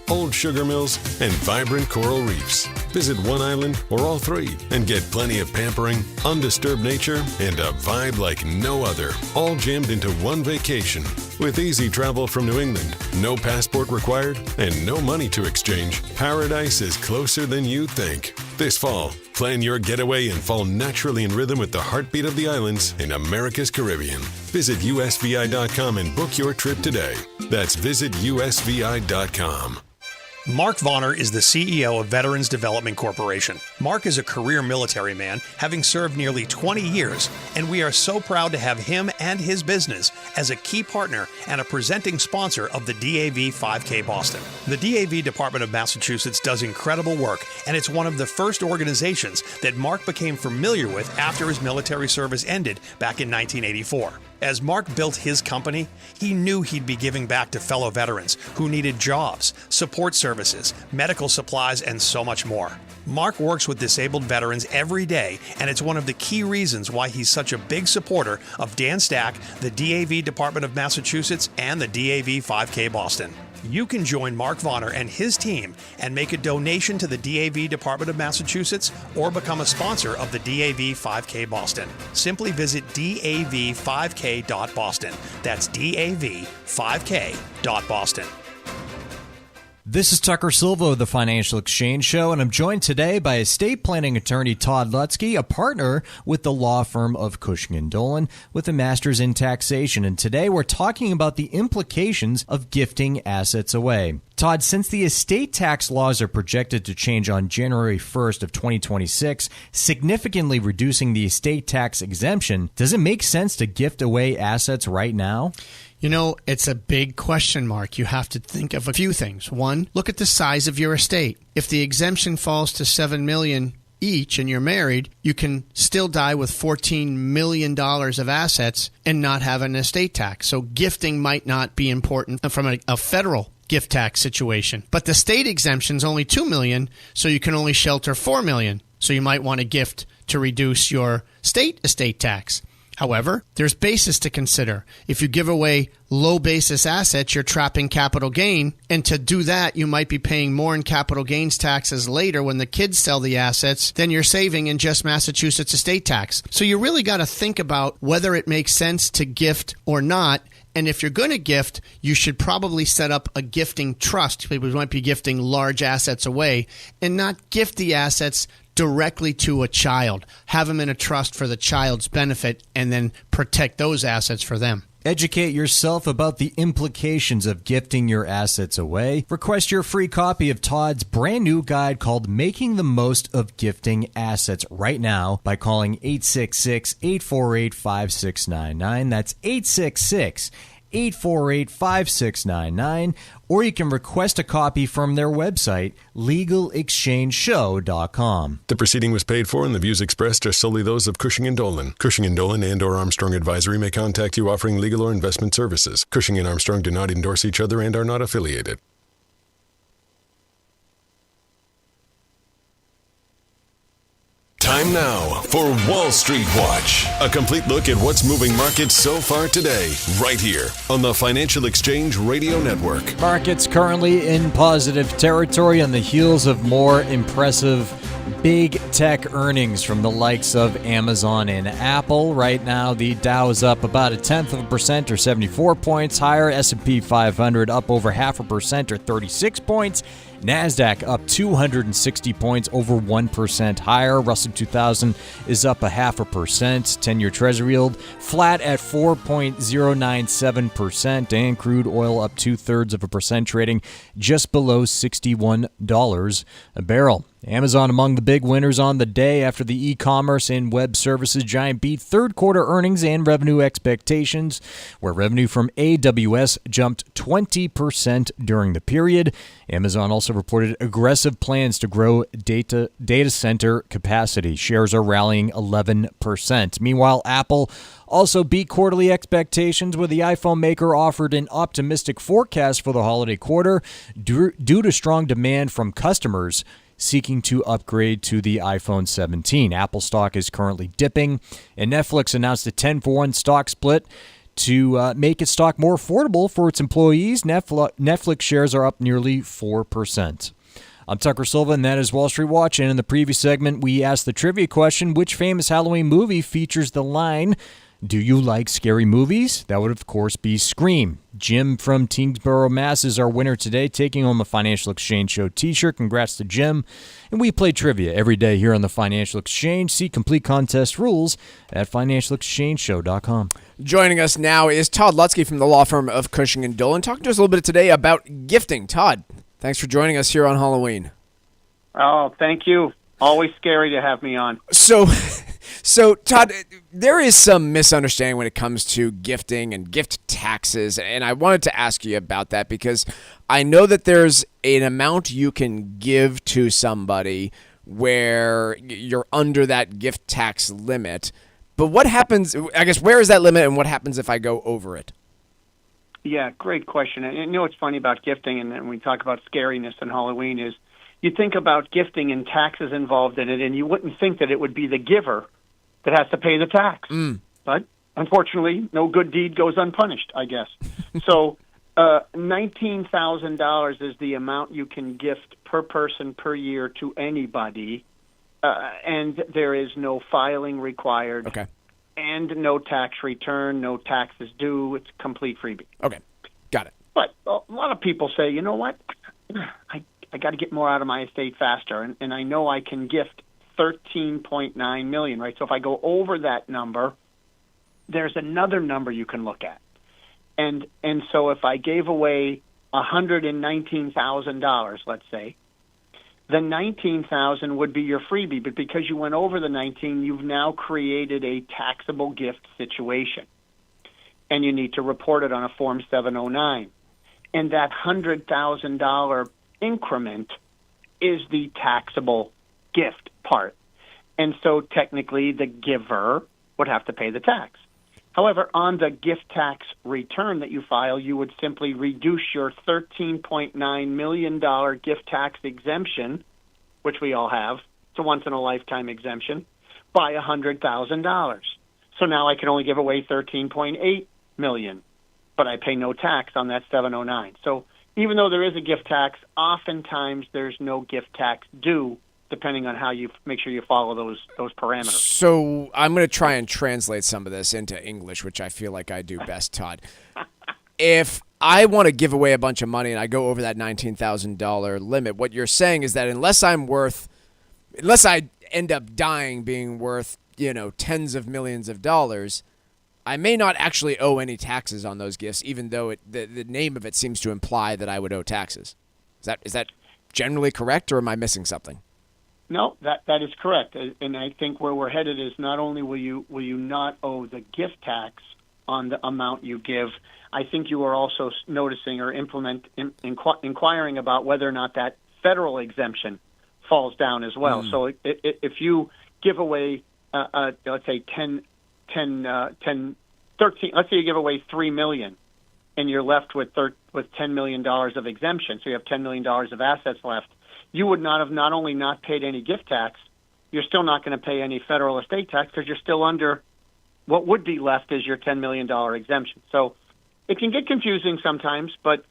old sugar mills, and vibrant coral reefs. Visit one island or all three and get plenty of pampering, undisturbed nature, and a vibe like no other, all jammed into one vacation. With easy travel from New England, no passport required, and no money to exchange, paradise is closer than you think. This fall, plan your getaway and fall naturally in rhythm with the heartbeat of the islands in America's Caribbean. Visit usvi.com and book your trip today. That's visitusvi.com. Mark Vonner is the CEO of Veterans Development Corporation. Mark is a career military man, having served nearly 20 years, and we are so proud to have him and his business as a key partner and a presenting sponsor of the DAV 5K Boston. The DAV Department of Massachusetts does incredible work, and it's one of the first organizations that Mark became familiar with after his military service ended back in 1984. As Mark built his company, he knew he'd be giving back to fellow veterans who needed jobs, support services, medical supplies, and so much more. Mark works with disabled veterans every day, and it's one of the key reasons why he's such a big supporter of Dan Stack, the DAV Department of Massachusetts, and the DAV 5K Boston. You can join Mark Vonner and his team and make a donation to the DAV Department of Massachusetts or become a sponsor of the DAV 5K Boston. Simply visit dav5k.boston. That's dav5k.boston. This is Tucker Silva of the Financial Exchange Show, and I'm joined today by estate planning attorney Todd Lutzke, a partner with the law firm of Cushing & Dolan with a master's in taxation. And today we're talking about the implications of gifting assets away. Todd, since the estate tax laws are projected to change on January 1st of 2026, significantly reducing the estate tax exemption, does it make sense to gift away assets right now? You know, it's a big question mark. You have to think of a few things. One, look at the size of your estate. If the exemption falls to $7 million each and you're married, you can still die with $14 million of assets and not have an estate tax. So gifting might not be important from a federal gift tax situation. But the state exemption is only $2 million, so you can only shelter $4 million. So you might want to gift to reduce your state estate tax. However, there's basis to consider. If you give away low basis assets, you're trapping capital gain. And to do that, you might be paying more in capital gains taxes later when the kids sell the assets than you're saving in just Massachusetts estate tax. So you really got to think about whether it makes sense to gift or not. And if you're going to gift, you should probably set up a gifting trust. People might be gifting large assets away and not gift the assets directly to a child. Have them in a trust for the child's benefit and then protect those assets for them. Educate yourself about the implications of gifting your assets away. Request your free copy of Todd's brand new guide called Making the Most of Gifting Assets right now by calling 866-848-5699. That's 866-848-5699. Or you can request a copy from their website, legalexchangeshow.com. The proceeding was paid for and the views expressed are solely those of Cushing & Dolan. Cushing & Dolan and or Armstrong Advisory may contact you offering legal or investment services. Cushing & Armstrong do not endorse each other and are not affiliated. Time now for Wall Street Watch. A complete look at what's moving markets so far today, right here on the Financial Exchange Radio Network. Markets currently in positive territory on the heels of more impressive big tech earnings from the likes of Amazon and Apple. Right now, the Dow is up about 0.1% or 74 points higher. S&P 500 up over 0.5% or 36 points. NASDAQ up 260 points, over 1% higher. Russell 2000 is up 0.5%. 10-year Treasury yield flat at 4.097%. And crude oil up 0.2%, trading just below $61 a barrel. Amazon among the big winners on the day after the e-commerce and web services giant beat third quarter earnings and revenue expectations, where revenue from AWS jumped 20% during the period. Amazon also reported aggressive plans to grow data center capacity. Shares are rallying 11%. Meanwhile, Apple also beat quarterly expectations, where the iPhone maker offered an optimistic forecast for the holiday quarter due to strong demand from customers seeking to upgrade to the iPhone 17. Apple stock is currently dipping, and Netflix announced a 10-for-1 stock split to make its stock more affordable for its employees. Netflix shares are up nearly 4%. I'm Tucker Silva, and that is Wall Street Watch. And in the previous segment, we asked the trivia question, which famous Halloween movie features the line, "Do you like scary movies?" That would, of course, be Scream. Jim from Teansboro, Mass. is our winner today, taking home a Financial Exchange Show t-shirt. Congrats to Jim. And we play trivia every day here on the Financial Exchange. See complete contest rules at financialexchangeshow.com. Joining us now is Todd Lutzke from the law firm of Cushing & Dolan, talking to us a little bit today about gifting. Todd, thanks for joining us here on Halloween. Oh, thank you. Always scary to have me on. So, Todd, there is some misunderstanding when it comes to gifting and gift taxes, and I wanted to ask you about that because I know that there's an amount you can give to somebody where you're under that gift tax limit. But what happens, I guess, where is that limit, and what happens if I go over it? Yeah, great question. And you know what's funny about gifting, and when we talk about scariness on Halloween, is you think about gifting and taxes involved in it, and you wouldn't think that it would be the giver that has to pay the tax. But unfortunately, no good deed goes unpunished, I guess. So $19,000 is the amount you can gift per person per year to anybody, and there is no filing required. Okay. And no tax return, no taxes due. It's complete freebie. Okay, got it. But a lot of people say, you know what, I got to get more out of my estate faster, and I know I can gift $13.9 million, right? So if I go over that number, there's another number you can look at. And so if I gave away $119,000, let's say, the $19,000 would be your freebie, but because you went over the 19, you've now created a taxable gift situation, and you need to report it on a Form 709. And that $100,000 increment is the taxable gift part. And so technically the giver would have to pay the tax. However, on the gift tax return that you file, you would simply reduce your $13.9 million gift tax exemption, which we all have. It's a once-in-a-lifetime exemption, by $100,000. So now I can only give away $13.8 million, but I pay no tax on that 709. So even though there is a gift tax, oftentimes there's no gift tax due, depending on how you make sure you follow those parameters. So I'm going to try and translate some of this into English, which I feel like I do best, Todd. If I want to give away a bunch of money and I go over that $19,000 limit, what you're saying is that unless I end up dying being worth, tens of millions of dollars, I may not actually owe any taxes on those gifts, even though the name of it seems to imply that I would owe taxes. Is that generally correct, or am I missing something? No, that is correct. And I think where we're headed is not only will you not owe the gift tax on the amount you give, I think you are also noticing or inquiring about whether or not that federal exemption falls down as well. So if you give away, let's say 13, let's say you give away $3 million, and you're left with $10 million of exemption, so you have $10 million of assets left, you would not have not only not paid any gift tax, you're still not going to pay any federal estate tax because you're still under what would be left as your $10 million exemption. So it can get confusing sometimes, but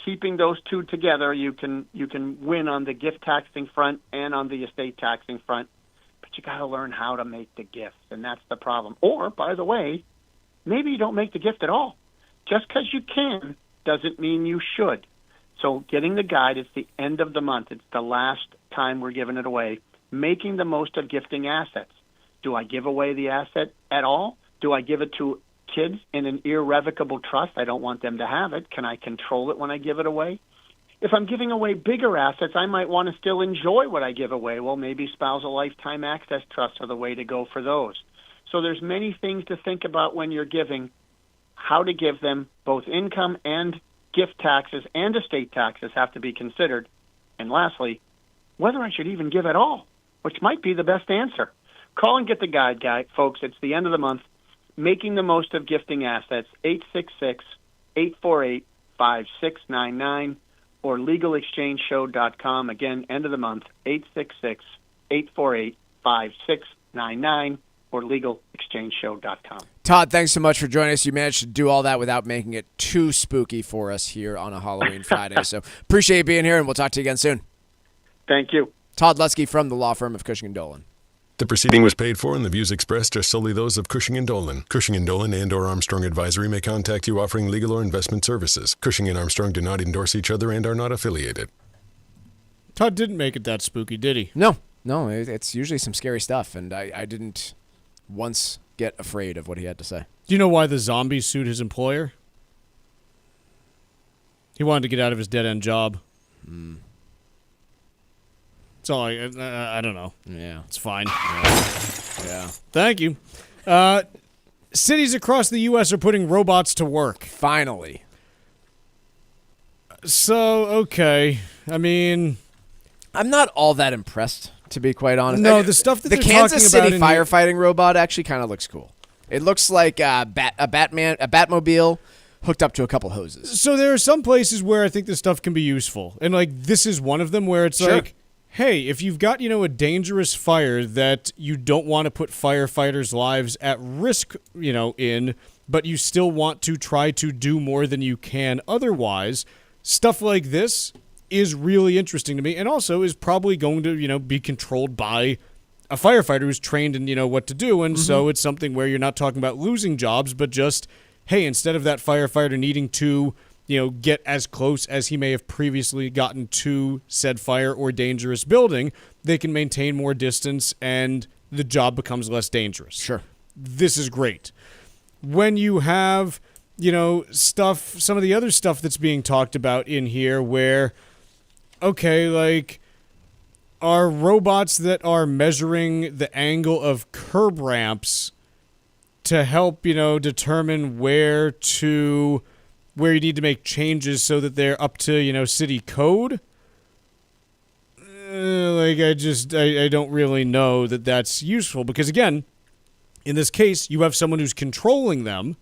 keeping those two together, you can win on the gift taxing front and on the estate taxing front. But you got to learn how to make the gifts, and that's the problem. Or, by the way, maybe you don't make the gift at all. Just because you can doesn't mean you should. So getting the guide, it's the end of the month. It's the last time we're giving it away. Making the most of gifting assets. Do I give away the asset at all? Do I give it to kids in an irrevocable trust? I don't want them to have it. Can I control it when I give it away? If I'm giving away bigger assets, I might want to still enjoy what I give away. Well, maybe spousal lifetime access trusts are the way to go for those. So there's many things to think about when you're giving, how to give them. Both income and gift taxes and estate taxes have to be considered. And lastly, whether I should even give at all, which might be the best answer. Call and get the guide, folks. It's the end of the month. Making the most of gifting assets, 866-848-5699 or legalexchangeshow.com. Again, end of the month, 866-848-5699 or legalexchangeshow.com. Todd, thanks so much for joining us. You managed to do all that without making it too spooky for us here on a Halloween Friday. So appreciate you being here, and we'll talk to you again soon. Thank you. Todd Lutzke from the law firm of Cushing & Dolan. The proceeding was paid for and the views expressed are solely those of Cushing & Dolan. Cushing & Dolan and or Armstrong Advisory may contact you offering legal or investment services. Cushing & Armstrong do not endorse each other and are not affiliated. Todd didn't make it that spooky, did he? No, it's usually some scary stuff, and I didn't once get afraid of what he had to say. Do you know why the zombie sued his employer? He wanted to get out of his dead-end job. It's all I don't know. Yeah. It's fine. Yeah. Thank you. Cities across the U.S. are putting robots to work. Finally. So, okay. I mean, I'm not all that impressed, to be quite honest. No, the stuff that the they're Kansas talking City about firefighting robot actually kind of looks cool. It looks like a Batmobile hooked up to a couple hoses. So there are some places where I think this stuff can be useful. And, this is one of them where it's like, hey, if you've got, a dangerous fire that you don't want to put firefighters' lives at risk, in, but you still want to try to do more than you can otherwise, stuff like this is really interesting to me, and also is probably going to, be controlled by a firefighter who's trained in, what to do, and so it's something where you're not talking about losing jobs, but just, hey, instead of that firefighter needing to, get as close as he may have previously gotten to said fire or dangerous building, they can maintain more distance and the job becomes less dangerous. Sure. This is great. When you have, stuff, some of the other stuff that's being talked about in here where, okay, are robots that are measuring the angle of curb ramps to help, determine where you need to make changes so that they're up to, city code. I don't really know that that's useful because, again, in this case, you have someone who's controlling them.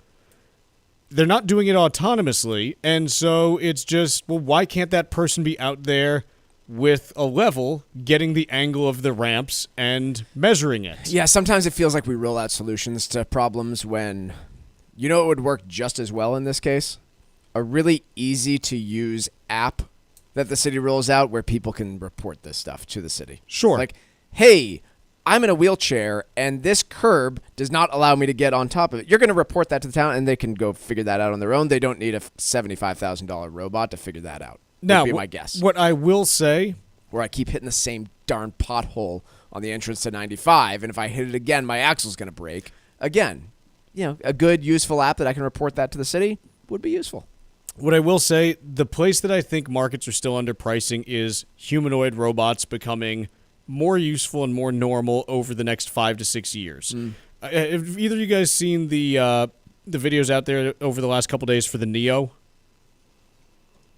They're not doing it autonomously, and so it's just, well, why can't that person be out there with a level, getting the angle of the ramps and measuring it. Yeah, sometimes it feels like we roll out solutions to problems when, you know, it would work just as well in this case? A really easy-to-use app that the city rolls out where people can report this stuff to the city. Sure. Like, hey, I'm in a wheelchair, and this curb does not allow me to get on top of it. You're going to report that to the town, and they can go figure that out on their own. They don't need a $75,000 robot to figure that out. Now, would be my guess. What I will say... Where I keep hitting the same darn pothole on the entrance to 95, and if I hit it again, my axle's going to break. Again, you know, a good, useful app that I can report that to the city would be useful. What I will say, the place that I think markets are still underpricing is humanoid robots becoming more useful and more normal over the next 5 to 6 years. Have either of you guys seen the videos out there over the last couple days for the Neo?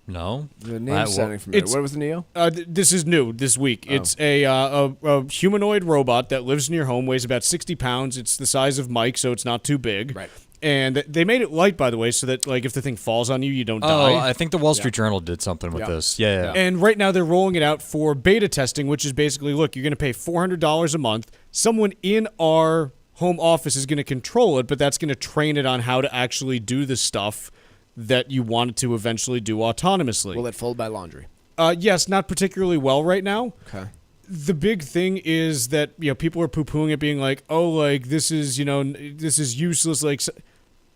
No. The name's sounding familiar. What was the Neo? This is new this week. Oh. It's a humanoid robot that lives in your home, weighs about 60 pounds. It's the size of Mike, so it's not too big. Right. And they made it light, by the way, so that like if the thing falls on you, you don't die. Oh, I think the Wall Street Journal did something with this. Yeah. And right now they're rolling it out for beta testing, which is basically, look, you're going to pay $400 a month. Someone in our home office is going to control it, but that's going to train it on how to actually do the stuff that you want it to eventually do autonomously. Will it fold my laundry? Yes, not particularly well right now. Okay. The big thing is that, you know, people are poo-pooing it, being like, oh, like, this is, you know, this is useless. Like,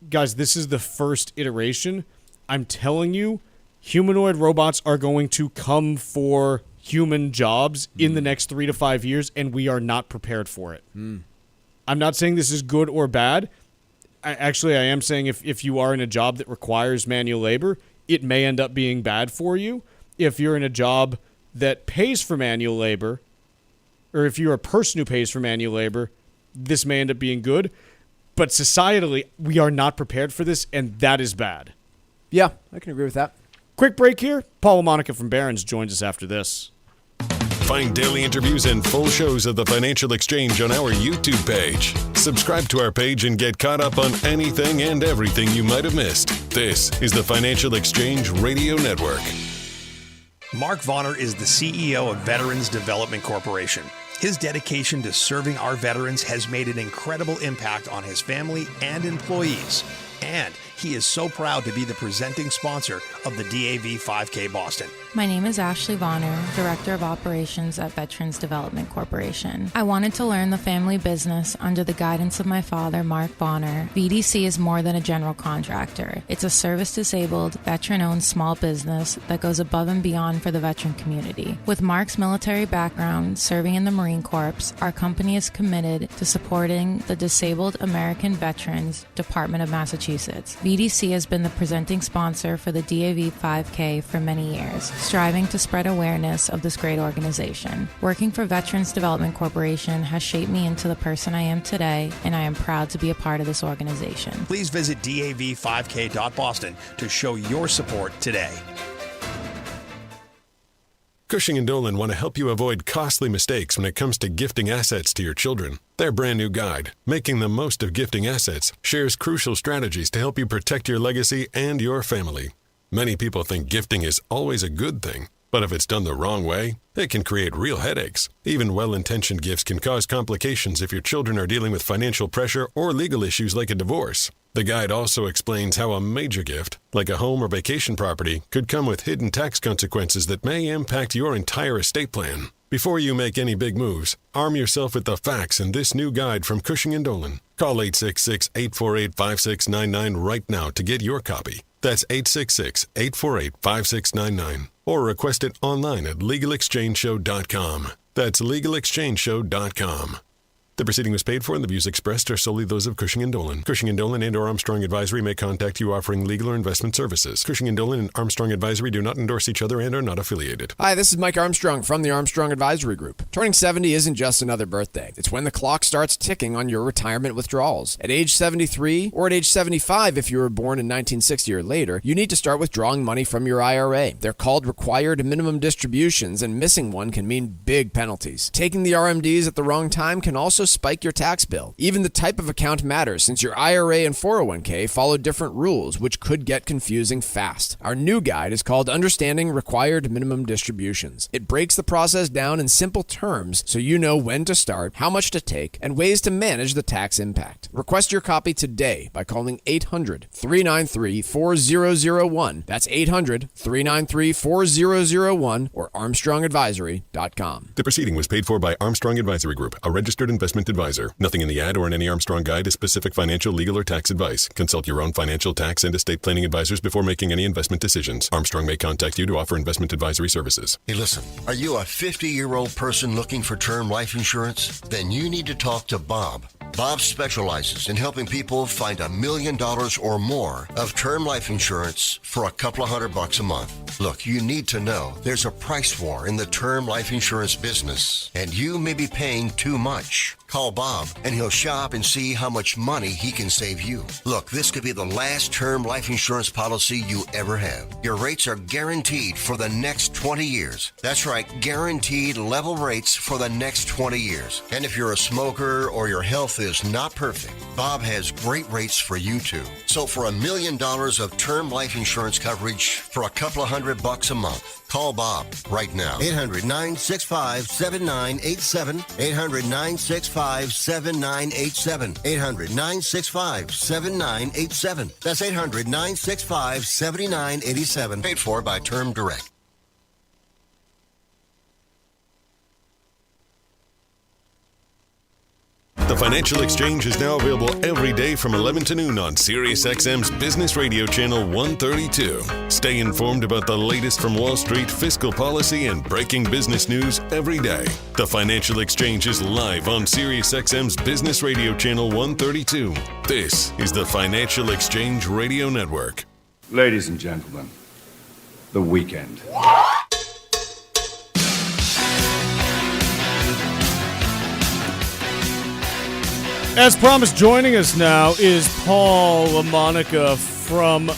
guys, this is the first iteration. I'm telling you, humanoid robots are going to come for human jobs in the next 3 to 5 years, and we are not prepared for it. I'm not saying this is good or bad. I am saying if you are in a job that requires manual labor, it may end up being bad for you. If you're in a job that pays for manual labor, or if you're a person who pays for manual labor, this may end up being good. But societally, we are not prepared for this, and that is bad. Yeah, I can agree with that. Quick break here. LaMonica from Barron's joins us after this. Find daily interviews and full shows of the Financial Exchange on our YouTube page. Subscribe to our page and get caught up on anything and everything you might have missed. This is the Financial Exchange Radio Network. Mark Vonner is the CEO of Veterans Development Corporation. His dedication to serving our veterans has made an incredible impact on his family and employees. And he is so proud to be the presenting sponsor of the DAV 5K Boston. My name is Ashley Vonner, Director of Operations at Veterans Development Corporation. I wanted to learn the family business under the guidance of my father, Mark Vonner. VDC is more than a general contractor. It's a service-disabled, veteran-owned small business that goes above and beyond for the veteran community. With Mark's military background, serving in the Marine Corps, our company is committed to supporting the Disabled American Veterans Department of Massachusetts. VDC has been the presenting sponsor for the DAV 5K for many years, striving to spread awareness of this great organization. Working for Veterans Development Corporation has shaped me into the person I am today, and I am proud to be a part of this organization. Please visit dav5k.boston to show your support today. Cushing & Dolan want to help you avoid costly mistakes when it comes to gifting assets to your children. Their brand new guide, Making the Most of Gifting Assets, shares crucial strategies to help you protect your legacy and your family. Many people think gifting is always a good thing, but if it's done the wrong way, it can create real headaches. Even well-intentioned gifts can cause complications if your children are dealing with financial pressure or legal issues like a divorce. The guide also explains how a major gift, like a home or vacation property, could come with hidden tax consequences that may impact your entire estate plan. Before you make any big moves, arm yourself with the facts in this new guide from Cushing & Dolan. Call 866-848-5699 right now to get your copy. That's 866-848-5699. Or request it online at LegalExchangeShow.com. That's LegalExchangeShow.com. The proceeding was paid for, and the views expressed are solely those of Cushing & Dolan. Cushing & Dolan and or Armstrong Advisory may contact you offering legal or investment services. Cushing & Dolan and Armstrong Advisory do not endorse each other and are not affiliated. Hi, this is Mike Armstrong from the Armstrong Advisory Group. Turning 70 isn't just another birthday. It's when the clock starts ticking on your retirement withdrawals. At age 73 or at age 75 if you were born in 1960 or later, you need to start withdrawing money from your IRA. They're called required minimum distributions, and missing one can mean big penalties. Taking the RMDs at the wrong time can also spike your tax bill. Even the type of account matters, since your IRA and 401k follow different rules, which could get confusing fast. Our new guide is called Understanding Required Minimum Distributions. It breaks the process down in simple terms so you know when to start, how much to take, and ways to manage the tax impact. Request your copy today by calling 800-393-4001. That's 800-393-4001 or ArmstrongAdvisory.com. The proceeding was paid for by Armstrong Advisory Group, a registered investment advisor. Nothing in the ad or in any Armstrong guide is specific financial, legal, or tax advice. Consult your own financial, tax, and estate planning advisors before making any investment decisions. Armstrong may contact you to offer investment advisory services. Hey, listen, are you a 50-year-old person looking for term life insurance? Then you need to talk to Bob. Bob specializes in helping people find $1 million or more of term life insurance for a couple of $100 a month. Look, you need to know there's a price war in the term life insurance business, and you may be paying too much. Call Bob, and he'll shop and see how much money he can save you. Look, this could be the last term life insurance policy you ever have. Your rates are guaranteed for the next 20 years. That's right, guaranteed level rates for the next 20 years. And if you're a smoker or your health is not perfect, Bob has great rates for you too. So for $1 million of term life insurance coverage for a couple of $100 a month, call Bob right now. 800-965-7987. 800-965-7987. 800-965-7987. That's 800-965-7987. Paid for by Term Direct. The Financial Exchange is now available every day from 11 to noon on SiriusXM's Business Radio Channel 132. Stay informed about the latest from Wall Street, fiscal policy, and breaking business news every day. The Financial Exchange is live on SiriusXM's Business Radio Channel 132. This is the Financial Exchange Radio Network. Ladies and gentlemen, the weekend. As promised, joining us now is Paul LaMonica from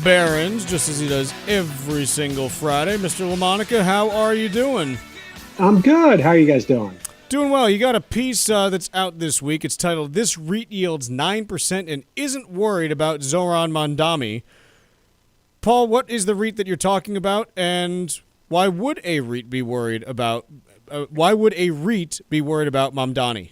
Barron's, just as he does every single Friday. Mr. LaMonica, how are you doing? I'm good. How are you guys doing? Doing well. You got a piece that's out this week. It's titled, "This REIT Yields 9% and Isn't Worried About Zoran Mamdani." Paul, what is the REIT that you're talking about, and why would a REIT be worried about Mamdani?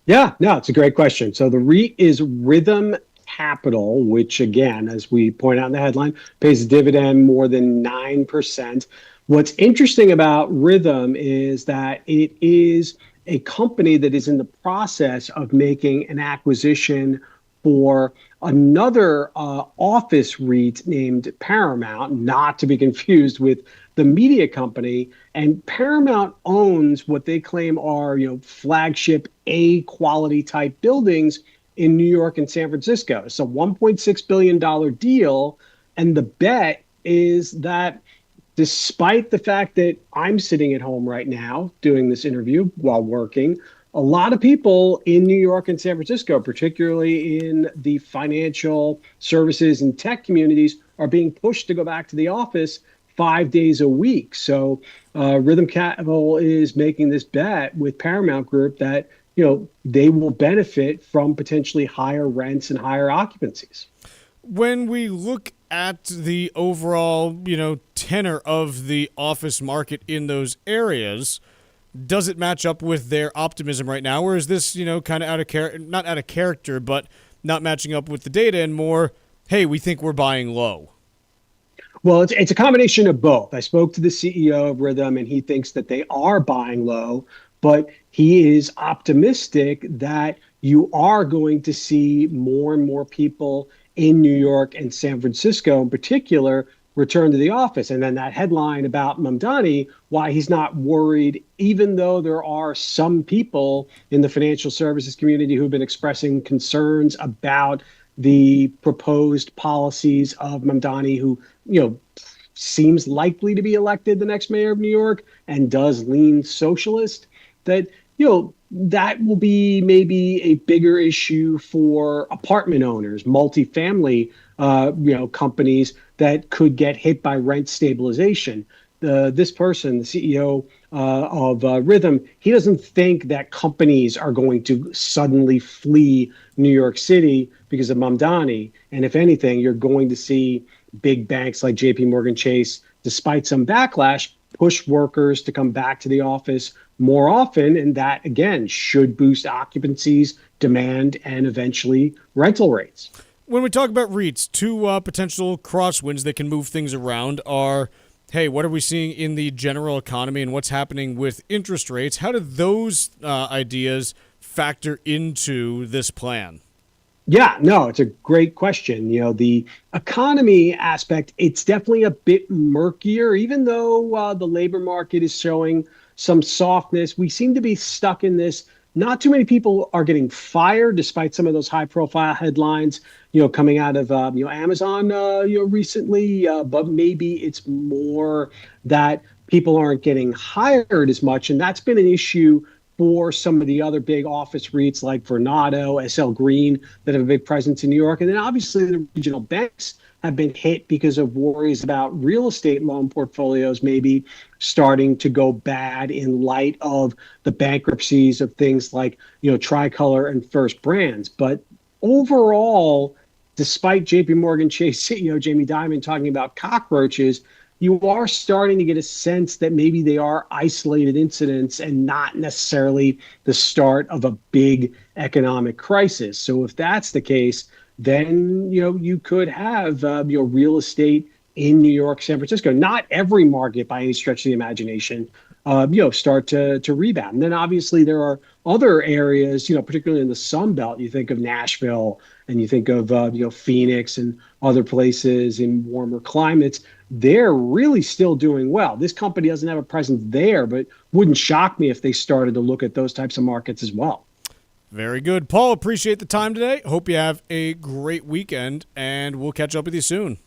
Yeah, no, it's a great question. So the REIT is Rithm Capital, which, again, as we point out in the headline, pays a dividend more than 9%. What's interesting about Rithm is that it is a company that is in the process of making an acquisition for another office REIT named Paramount, not to be confused with the media company. And Paramount owns what they claim are, flagship A quality type buildings in New York and San Francisco. It's a $1.6 billion deal. And the bet is that despite the fact that I'm sitting at home right now doing this interview while working, a lot of people in New York and San Francisco, particularly in the financial services and tech communities, are being pushed to go back to the office 5 days a week. So Rithm Capital is making this bet with Paramount Group that, they will benefit from potentially higher rents and higher occupancies. When we look at the overall, tenor of the office market in those areas, does it match up with their optimism right now? Or is this, kind of not out of character, but not matching up with the data and more, hey, we think we're buying low? Well, it's a combination of both. I spoke to the CEO of Rithm, and he thinks that they are buying low, but he is optimistic that you are going to see more and more people in New York and San Francisco in particular return to the office. And then that headline about Mamdani, why he's not worried, even though there are some people in the financial services community who've been expressing concerns about the proposed policies of Mamdani, who, seems likely to be elected the next mayor of New York and does lean socialist, that, that will be maybe a bigger issue for apartment owners, multifamily, companies that could get hit by rent stabilization. this person, the CEO of Rithm, he doesn't think that companies are going to suddenly flee New York City because of Mamdani. And if anything, you're going to see big banks like JP Morgan Chase, despite some backlash, push workers to come back to the office more often. And that, again, should boost occupancies, demand, and eventually rental rates. When we talk about REITs, two potential crosswinds that can move things around are, hey, what are we seeing in the general economy and what's happening with interest rates? How do those ideas factor into this plan? Yeah, no, it's a great question. The economy aspect, it's definitely a bit murkier, even though the labor market is showing some softness. We seem to be stuck in this. Not too many people are getting fired, despite some of those high-profile headlines, coming out of Amazon, recently. But maybe it's more that people aren't getting hired as much, and that's been an issue for some of the other big office REITs like Vornado, SL Green, that have a big presence in New York. And then obviously the regional banks have been hit because of worries about real estate loan portfolios maybe starting to go bad in light of the bankruptcies of things like, Tricolor and First Brands. But overall, despite JP Morgan Chase CEO Jamie Dimon talking about cockroaches, you are starting to get a sense that maybe they are isolated incidents and not necessarily the start of a big economic crisis. So if that's the case, then, you could have, real estate in New York, San Francisco. Not every market by any stretch of the imagination, start to rebound. And then obviously there are other areas, particularly in the Sun Belt. You think of Nashville and you think of, Phoenix and other places in warmer climates. They're really still doing well. This company doesn't have a presence there, but wouldn't shock me if they started to look at those types of markets as well. Very good. Paul, appreciate the time today. Hope you have a great weekend, and we'll catch up with you soon.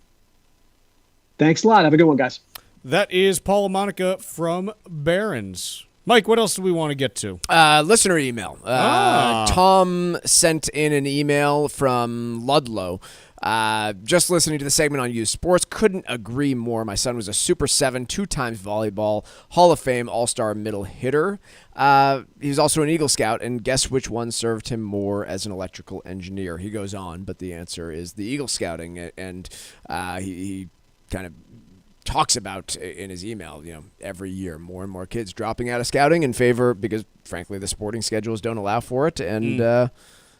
Thanks a lot. Have a good one, guys. That is Paul LaMonica from Barron's. Mike, what else do we want to get to? Listener email. Tom sent in an email from Ludlow. Just listening to the segment on youth sports, couldn't agree more. My son was a Super 7, 2 times volleyball, Hall of Fame All-Star middle hitter. He was also an Eagle Scout, and guess which one served him more as an electrical engineer? He goes on, but the answer is the Eagle Scouting, and he kind of talks about in his email, every year more and more kids dropping out of scouting in favor because, frankly, the sporting schedules don't allow for it, and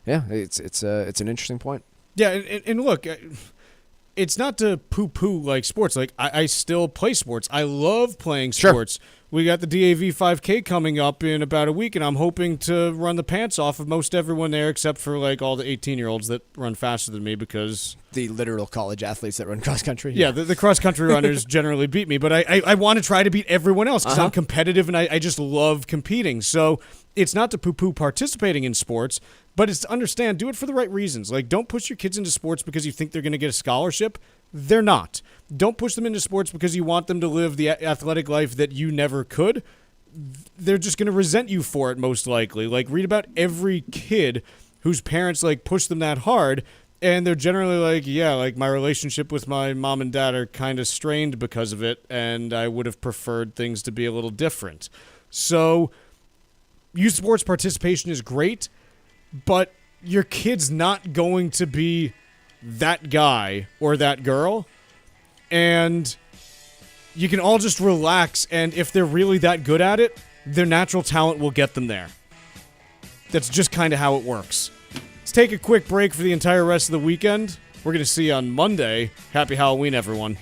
it's an interesting point. Yeah, and look, it's not to poo-poo like sports. Like I still play sports. I love playing sports. Sure. We got the DAV 5K coming up in about a week, and I'm hoping to run the pants off of most everyone there, except for like all the 18-year-olds that run faster than me because the literal college athletes that run cross country. Yeah, the cross country runners generally beat me, but I want to try to beat everyone else because I'm competitive and I just love competing. So it's not to poo-poo participating in sports, but it's to understand, do it for the right reasons. Like, don't push your kids into sports because you think they're going to get a scholarship. They're not. Don't push them into sports because you want them to live the athletic life that you never could. They're just going to resent you for it, most likely. Like, read about every kid whose parents, like, push them that hard, and they're generally like, yeah, like, my relationship with my mom and dad are kind of strained because of it, and I would have preferred things to be a little different. So, youth sports participation is great, but your kid's not going to be that guy or that girl, and you can all just relax, and if they're really that good at it, their natural talent will get them there. That's just kind of how it works. Let's take a quick break for the entire rest of the weekend. We're going to see you on Monday. Happy Halloween, everyone.